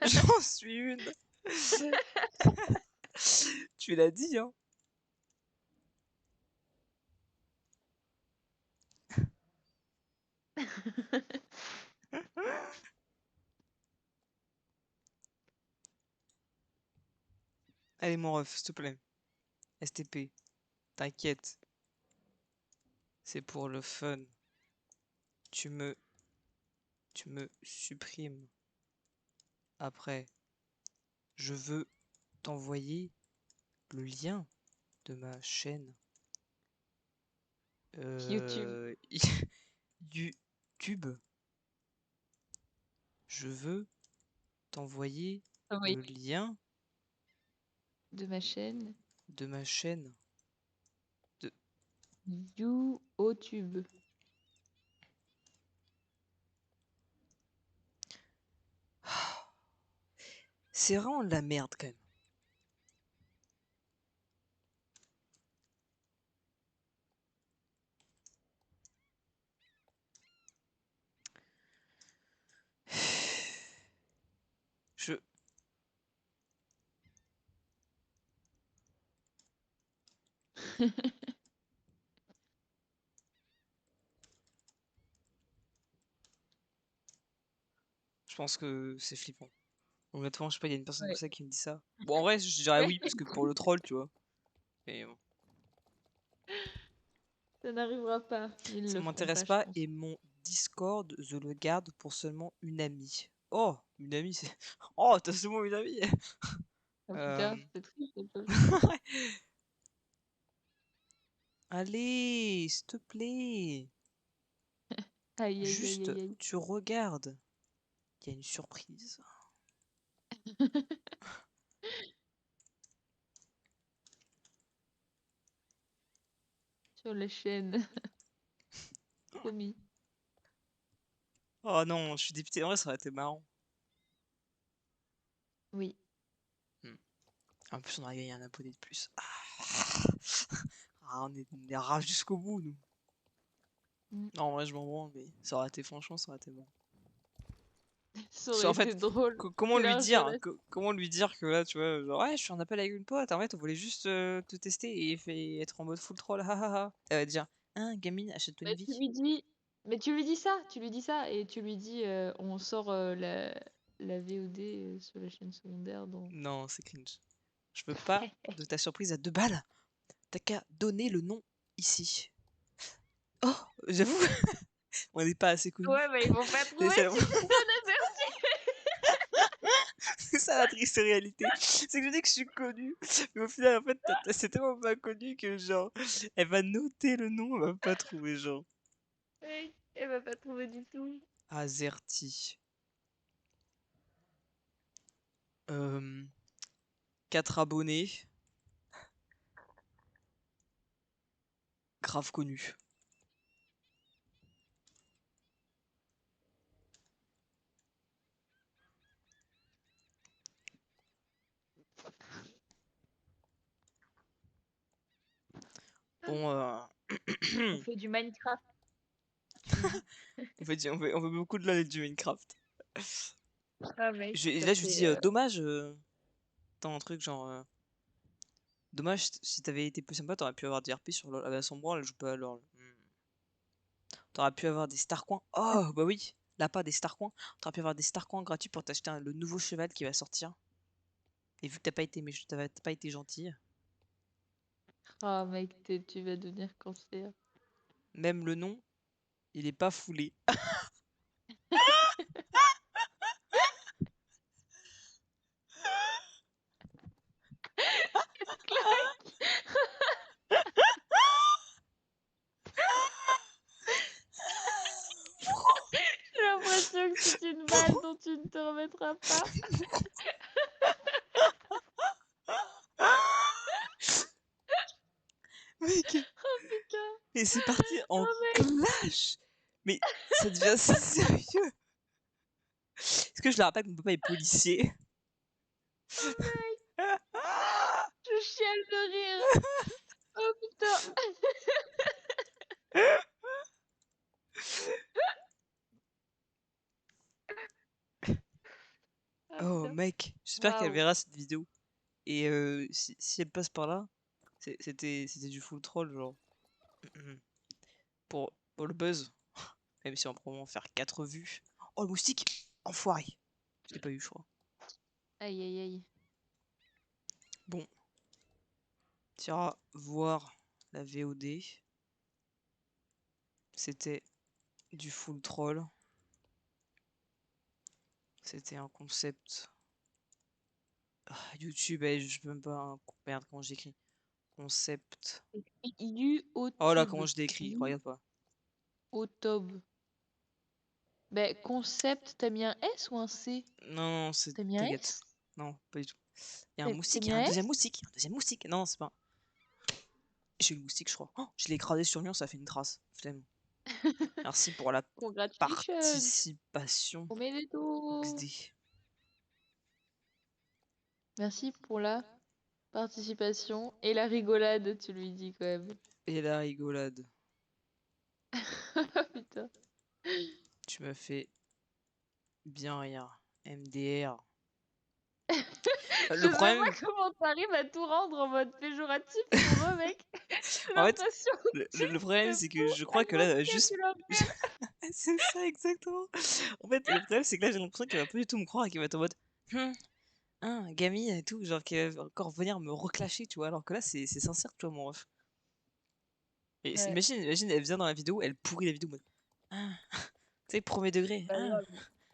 J'en suis une. Tu l'as dit, hein. Allez, mon ref, s'il te plaît. STP, t'inquiète. C'est pour le fun. Tu me, tu me supprimes. Après, je veux t'envoyer le lien de ma chaîne. YouTube. YouTube. Je veux t'envoyer Ah oui. le lien De ma chaîne de ma chaîne. YouTube. C'est vraiment de la merde quand même. Je pense que c'est flippant. Honnêtement, je sais pas, il y a une personne comme Ouais. ça qui me dit ça. Bon, en vrai, je dirais oui, parce que pour le troll, tu vois. Mais bon. Ça n'arrivera pas. Ils Ça le feront m'intéresse pas, je pas pense. et mon Discord, je le garde pour seulement une amie. Oh, une amie, c'est. Oh, t'as seulement une amie! Ah putain, Euh, c'est triste. Allez, s'il te plaît. Aïe, aïe, aïe, Juste, aïe, aïe. tu regardes. Il y a une surprise. Sur la chaîne. Promis. Oh non, je suis dépité. En vrai, ça aurait été marrant. Oui. Hmm. En plus, on aurait gagné un abonné de plus. Ah, on est rage jusqu'au bout, nous. Mm. Non, en vrai, je m'en branle, mais ça aurait été, franchement, ça aurait été bon. Ça Parce aurait qu'en fait, été drôle. comment C'est lui l'argent dire, là. comment lui dire que là, tu vois, genre, ouais, je suis en appel avec une pote, en fait, on voulait juste te tester et être en mode full troll, hahaha. Elle va dire, hein, gamine, achète-toi une Mais tu vie. lui dis. Mais tu lui dis ça. Tu lui dis ça. Et tu lui dis on sort la VOD sur la chaîne secondaire dans. Non, c'est cringe. Je veux pas de ta surprise à 2 balles. T'as qu'à donner le nom ici. Oh, j'avoue, on n'est pas assez connus. Ouais, mais ils vont pas C'est trouver ça, si tu donnes Azerty. c'est ça la triste réalité. C'est que je dis que je suis connue, mais au final, en fait, c'est tellement pas connu que genre, elle va noter le nom, elle va pas trouver, genre. Ouais, elle va pas trouver du tout. Azerty. 4 abonnés. Grave connu. Bon, On fait du Minecraft, tu lui dis. on fait beaucoup de LOL et du Minecraft. Ah mec, ça Là, je lui fait. dis, dommage, dans un truc genre. Dommage, si t'avais été plus sympa, t'aurais pu avoir des RP sur LOL. Ah bah, son bras, elle joue pas à LOL. T'aurais pu avoir des star coins. Oh, bah oui, là, pas des star coins. T'aurais pu avoir des star coins gratuits pour t'acheter le nouveau cheval qui va sortir. Et vu que t'as pas été, t'as pas été gentil, Ah mec, tu vas devenir cancer. même le nom, il est pas foulé. J'ai l'impression que c'est une balle dont tu ne te remettras pas. Mec, Oh putain. et c'est parti en Oh mec. clash. Mais ça devient sérieux. Est-ce que je le rappelle que mon papa est policier? Oh mec. Je chiale de rire. Oh putain. Ah Oh putain. mec, j'espère qu'elle Waouh. verra cette vidéo. Et si elle passe par là, c'était du full troll, genre. Pour le buzz. Même si on va probablement faire 4 vues. Oh, le moustique! Enfoiré! Je l'ai pas eu, je crois. Aïe aïe aïe. Bon, tu iras voir la VOD. C'était du full troll. C'était un concept. YouTube, je peux même pas. Merde, comment j'écris? Concept. Oh là, comment YouTube. je l'écris? Regarde pas. YouTube. Ben, concept, t'as mis un S ou un C? Non, non, c'est. T'as mis un T'inquiète. S? Non, pas du tout. Il y a un T'as moustique, il y mis a un un deuxième S? moustique. Un deuxième moustique. Non, c'est pas. J'ai eu le moustique, je crois. Oh, je l'ai écrasé sur Lyon, ça fait une trace. Flemme. Merci pour la Congratulations. participation. Omedeto. XD. Merci pour la participation et la rigolade, tu lui dis quand même. Et la rigolade. Putain. Tu m'as fait bien rire. MDR. Je sais pas comment t'arrives à tout rendre en mode péjoratif pour eux, mec. J'ai En fait, l'impression le problème, c'est que je à crois que chaque là, juste. vocabulaire. C'est ça, exactement. En fait, le problème, c'est que là, j'ai l'impression qu'il va pas du tout me croire et qu'il va être en mode gamine et tout, genre qu'il va encore venir me reclasher, tu vois, alors que là, c'est sincère, tu vois, mon ref. Et Ouais. imagine, elle vient dans la vidéo, elle pourrit la vidéo, en mode tu sais, premier degré, Pas grave.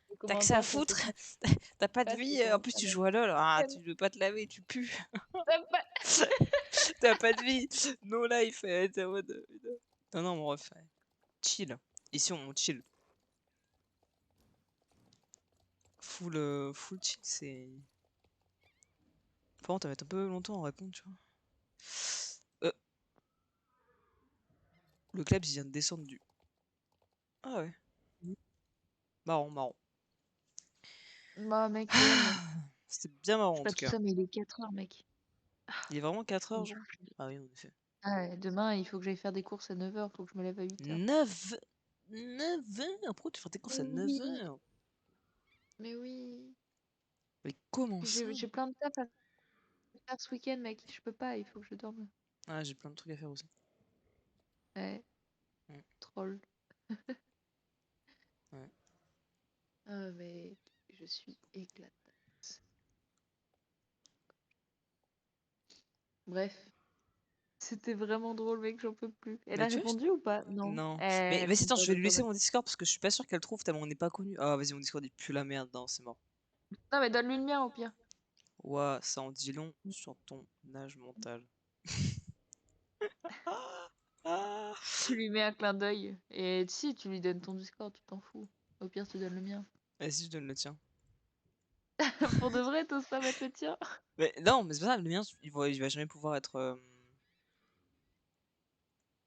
Les t'as que ça à commentaires, ça foutre, s'efface t'as pas de les vie, en plus commentaires. tu joues à LoL, tu veux pas te laver, tu pues, T'as pas... t'as pas de vie, no life, t'es en mode. Non, non, mon ref, chill. Ici, on chill. Full chill, c'est. Par contre, ça va mettre un peu longtemps à répondre, tu vois. Le Klebs, il vient de descendre du. Ah ouais. Marrant, marrant. Bah, mec, ouais, mais... C'était bien Je marrant sais en pas tout tout cas. ça, mais il est 4h, mec. Il est vraiment 4h, Il genre? Ah oui, en effet. Ah ouais, demain, il faut que j'aille faire des courses à 9h, faut que je me lève à 8h. 9h? Pourquoi tu fais tes courses à Mais oui, 9h? mais oui. Mais comment ça? J'ai plein de taf à faire ce week-end, mec. Je peux pas, il faut que je dorme. Ah, j'ai plein de trucs à faire aussi. Ouais, Ouais. troll. Ouais. Ah, mec, je suis éclatée. Bref, c'était vraiment drôle, mec, j'en peux plus. Elle Mais a tu vois, répondu ou pas? Non. non. Mais Elle vas-y, répond attends, pas, je vais lui d'accord, laisser d'accord. mon Discord parce que je suis pas sûr qu'elle trouve tellement on n'est pas connu. Ah, vas-y, mon Discord il pue la merde, non, c'est mort. Non, mais donne-lui le mien au pire. Ouah, ça en dit long sur ton âge mental. Ah. Tu lui mets un clin d'œil. Et si, tu lui donnes ton Discord, tu t'en fous. Au pire, tu donnes le mien. Vas-y, je donne le tien. Pour de vrai, t'oses pas mettre le tien? Mais non, mais c'est pas ça, le mien, il va jamais pouvoir être.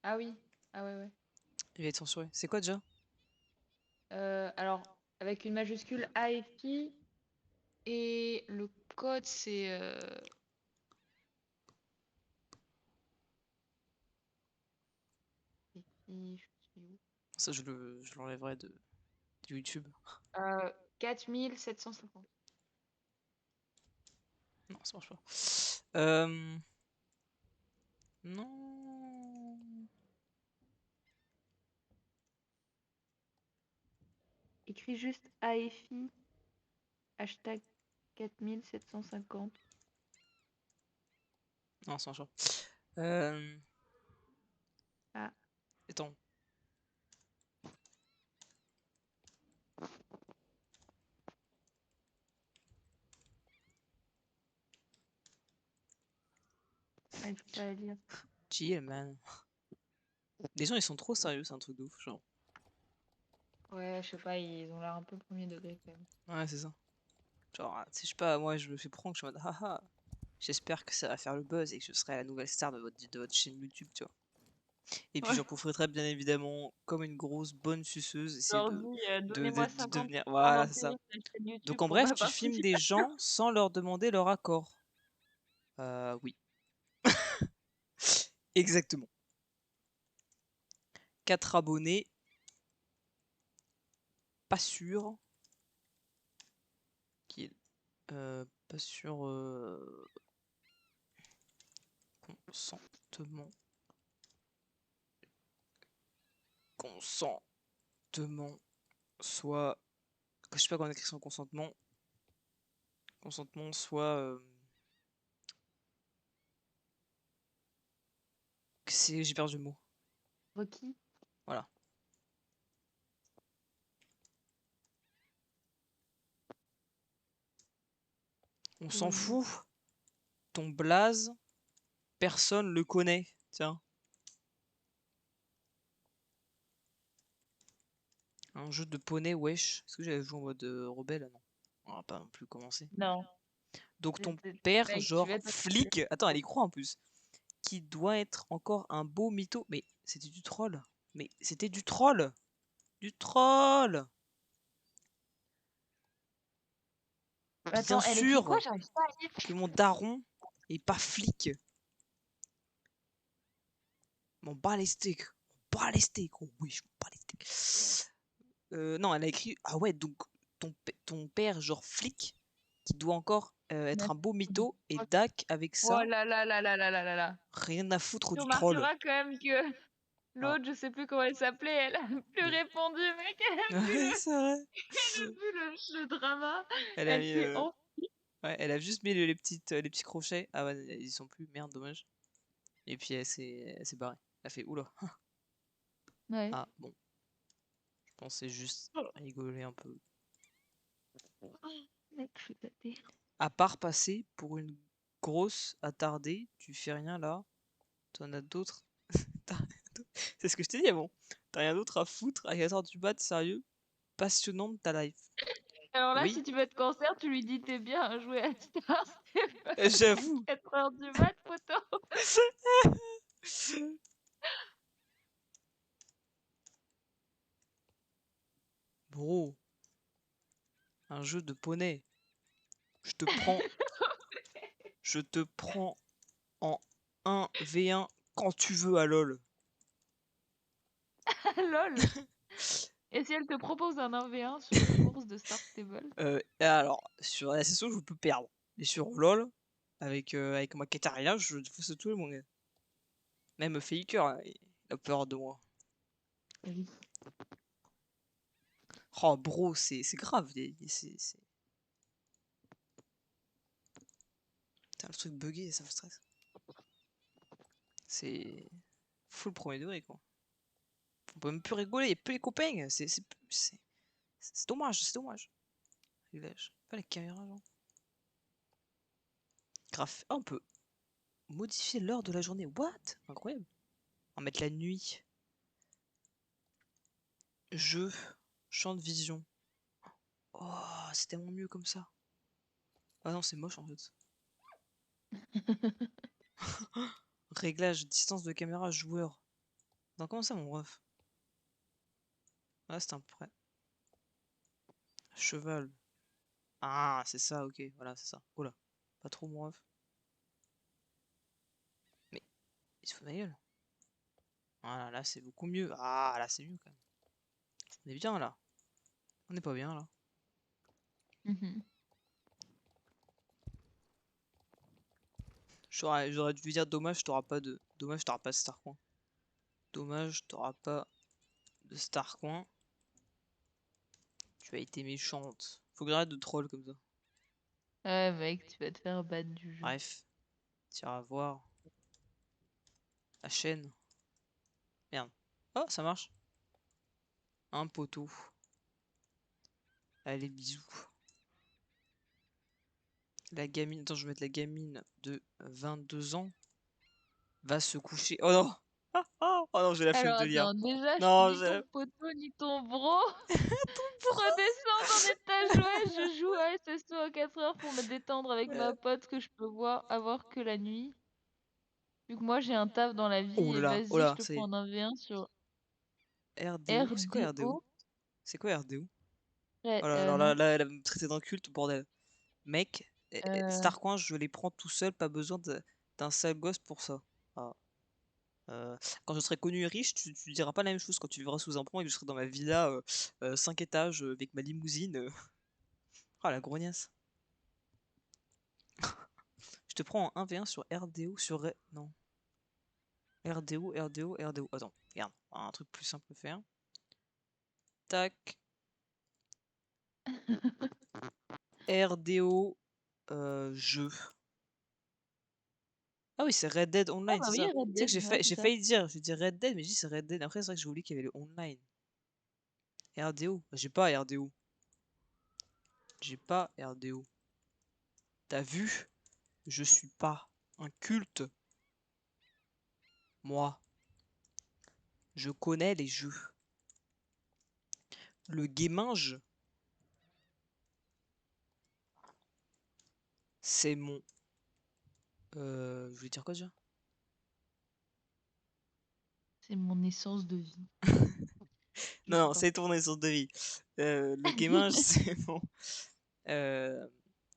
Ah oui. Ah ouais, ouais. Il va être censuré. C'est quoi déjà? Alors, avec une majuscule AFI et le code, c'est... je suis où Ça, je l'enlèverai de YouTube. 4750. Non, ça marche pas. Non. Écris juste AFI, hashtag 4750. Non, ça marche pas. Ah, Attends. il faut pas la lire. Chill, man. Les gens, ils sont trop sérieux, c'est un truc de ouf, genre. Ouais, je sais pas, ils ont l'air un peu premier degré quand même. Ouais, c'est ça. Genre, je sais pas, moi, je me fais prank, je suis en mode, haha. J'espère que ça va faire le buzz et que je serai la nouvelle star de votre chaîne YouTube, tu vois. Et puis Ouais. j'en profiterai bien évidemment, comme une grosse bonne suceuse, Je essayer leur dis, donnez-moi de 50 devenir. pour Voilà, c'est ça. l'intérêt de la chaîne YouTube Donc en pour bref, ma tu filmes des participation. gens sans leur demander leur accord. Oui. Exactement. 4 abonnés. Pas sûr. Pas sûr. Consentement. Consentement. Soit. Je sais pas comment on écrit son consentement. Consentement, soit. J'ai perdu le mot. Requis. Voilà. On s'en fout. Ton blaze, personne le connaît. Tiens. Un jeu de poney, wesh. Est-ce que j'avais joué en mode rebelle? Non. On va pas non plus commencer. Non. Donc ton père, Mec, tu genre vas être... flic. Attends, elle y croit en plus. Qui doit être encore un beau mytho. Mais c'était du troll. Mais c'était du troll. Du troll. Bien Attends, elle écrit quoi? sûr J'arrive pas à lire. que mon daron est pas flic. M'en bats les steaks. M'en bats les steaks. Oh oui, je m'en bats les steaks. Non, elle a écrit. Ah ouais, donc ton père, genre flic. qui doit encore être un beau mytho, et Dak avec Oh ça, là là là là là là là là. rien à foutre Tu du troll. remarqueras quand même que l'autre, je sais plus comment elle s'appelait, elle a plus répondu, mec. Elle a vu Ouais, c'est vrai. elle a vu le drama. Elle a Elle mis, s'est enfuie. ouais, elle a juste mis les petits crochets. Ah ouais, ils y sont plus, merde, dommage. Et puis elle s'est barrée. Elle a fait oula. Ouais. Ah bon, je pensais juste rigoler un peu. Oh, mec, je suis tâtée. À part passer pour une grosse attardée, tu fais rien là. T'en as d'autres. C'est ce que je t'ai dit avant. T'as rien d'autre à foutre à 4h du mat, sérieux. Passionnant de ta life. Alors là, Oui, si tu veux être cancer, tu lui dis t'es bien à jouer à Star Stable à j'avoue. 4h du mat, poteau. Bro, un jeu de poney. Je te prends, je te prends en 1v1 quand tu veux à LoL. Lol. Et si elle te propose un 1v1 sur une course de Star Stable? Alors, sur la session, je peux perdre. Et sur LoL, avec ma Katarina, je fais tout le monde. Même Faker, hein, il a peur de moi. Oui. Oh, bro, c'est grave. Putain, le truc bugué, ça me stresse. C'est full premier degré, quoi. On peut même plus rigoler, il a plus les copains. C'est dommage, c'est dommage. Réglage. Pas la caméra, genre. Graph. Ah, on peut modifier l'heure de la journée. What? Incroyable. On va mettre la nuit. Jeu. Champ de vision. Oh, c'est tellement mieux comme ça. Ah non, c'est moche en fait. Réglage, distance de caméra, joueur. Non, comment ça, mon ref? Ah, c'est un prêt. Cheval. Ah, c'est ça, ok. Voilà, c'est ça. Oh là. Pas trop, mon ref. Mais, il se fout de ma gueule. Voilà, là, c'est beaucoup mieux. Ah, là, c'est mieux quand même. On est bien là. On n'est pas bien là. Mhm. J'aurais dû dire dommage, t'auras pas de. Dommage, t'auras pas de Starcoin. Dommage, t'auras pas de Starcoin. Tu as été méchante. Faut que j'arrête de troll comme ça. Ouais, mec, tu vas te faire ban du jeu. Bref, tu iras voir la chaîne. Merde. Oh, ça marche. Un poteau. Allez, bisous. La gamine. Attends, je vais mettre la gamine de 22 ans. Va se coucher. Oh non! Ah, ah, oh non, j'ai la flemme Alors de lire. attends, déjà, je suis Non, ni ton poteau, ni ton bro. Redescends ton étage, ouais, je joue à SSO à 4h pour me détendre avec ma pote que je peux avoir que la nuit. Vu que moi j'ai un taf dans la vie et Oh vas-y, je là, te ça y prends est. en 1v1 sur RDO? C'est quoi RDO? RDO. C'est quoi RDO? Ouais, Oh là, alors là, non. là, elle va me traiter d'inculte, bordel. Mec, Euh, Starcoin, je les prends tout seul, pas besoin d'un sale gosse pour ça. Ah. Quand je serai connu et riche, tu diras pas la même chose quand tu vivras sous un pont et que je serai dans ma villa 5 étages avec ma limousine. Ah la grognasse. Je te prends en 1v1 sur RDO, non. RDO, RDO, RDO. Attends, regarde, un truc plus simple à faire. Tac. RDO, jeu. Ah oui, c'est Red Dead Ah Online, bah c'est oui, ça. Red Tu sais Dead, que ouais, c'est j'ai ça. failli dire, j'ai dit Red Dead, mais j'ai dit c'est Red Dead. Après, c'est vrai que j'ai oublié qu'il y avait le online. RDO, j'ai pas RDO. J'ai pas RDO. T'as vu? Je suis pas un culte. Moi, je connais les jeux. Le gaminge, c'est mon. Je voulais dire quoi déjà? C'est mon essence de vie. Je Non, sais non, pas. c'est ton essence de vie. Le gaminge, c'est mon. euh,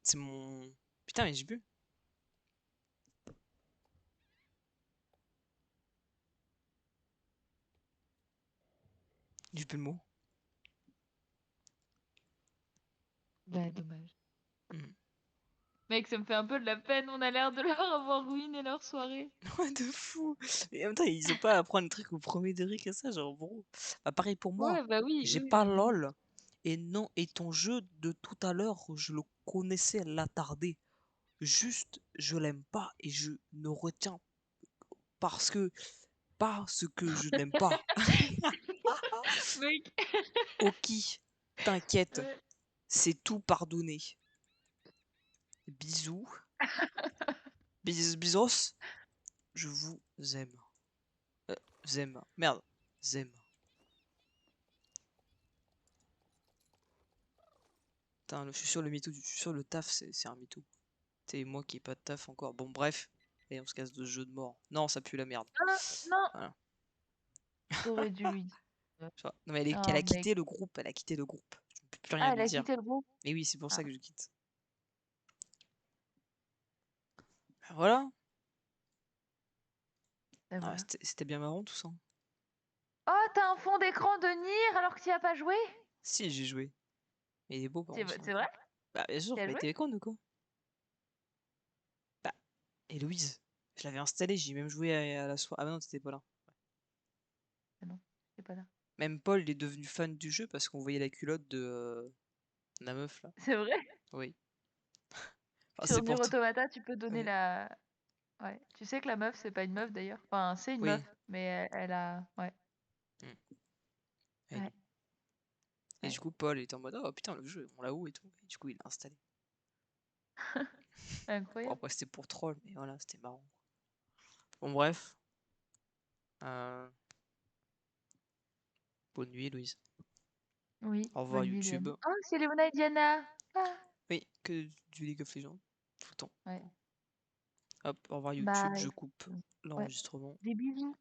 c'est mon. Putain, mais j'ai plus. J'ai plus le mot. Bah dommage. Hmm. Mec, ça me fait un peu de la peine, on a l'air de leur avoir ruiné leur soirée. Ouais, de fou. Et en même temps, ils ont pas à prendre le truc au premier degré que ça, genre, bro. Bah, pareil pour moi. Ouais, bah oui, J'ai oui, pas non mais LOL. Et non, et ton jeu de tout à l'heure, je le connaissais l'attardé. Juste, je l'aime pas et je ne retiens parce que pas ce que je n'aime pas. mec, Ok, t'inquiète, ouais. c'est tout pardonné. Bisous, bisos, je vous aime. Zem, merde, zem. Putain, je suis sur le mytho, je suis sur le taf, c'est un mytho. C'est moi qui ai pas de taf encore. Bon, bref, et on se casse de ce jeu de mort. Non, ça pue la merde. Ah, non, Voilà. t'aurais dû lui dire. Non, mais elle Ah, a mec. quitté le groupe, elle a quitté le groupe. Je ne peux plus rien Ah, elle lui a dire. quitté le groupe? Mais oui, c'est pour ça Ah, que je quitte. Voilà. et Ah, voilà. c'était bien marrant tout ça. Oh, t'as un fond d'écran de Nier alors que tu y as pas joué? Si, j'ai joué. Mais il est beau par contre. C'est vrai? Bah, bien sûr, Tu as mais joué? t'es con ou quoi? Bah, Héloïse, je l'avais installé, j'ai même joué à la soirée. Ah, bah non, t'étais pas là. Ah non, c'est pas là. Même Paul, il est devenu fan du jeu parce qu'on voyait la culotte de la meuf là. C'est vrai? Oui. Enfin, c'est Sur Nier pour toi. Automata, tu peux donner Ouais. la ouais. Tu sais que la meuf, c'est pas une meuf d'ailleurs. Enfin, c'est une meuf, Oui. mais elle a ouais, Mm. ouais, Ellie. Et ouais. du coup, Paul était en mode oh putain, le jeu, on l'a où et tout. Et du coup, il l'a installé. Bon, Incroyable. après, c'était pour troll, mais voilà, c'était marrant. Bon, bref. Euh, Bonne nuit, Louise. Oui, Au revoir, bonne nuit, Léon. YouTube. Oh, c'est Léona et Diana! Ah! Oui, que du League of Legends. Tout le temps. Ouais. Hop, au revoir, YouTube. Bah, Je coupe ouais. l'enregistrement. Des bisous.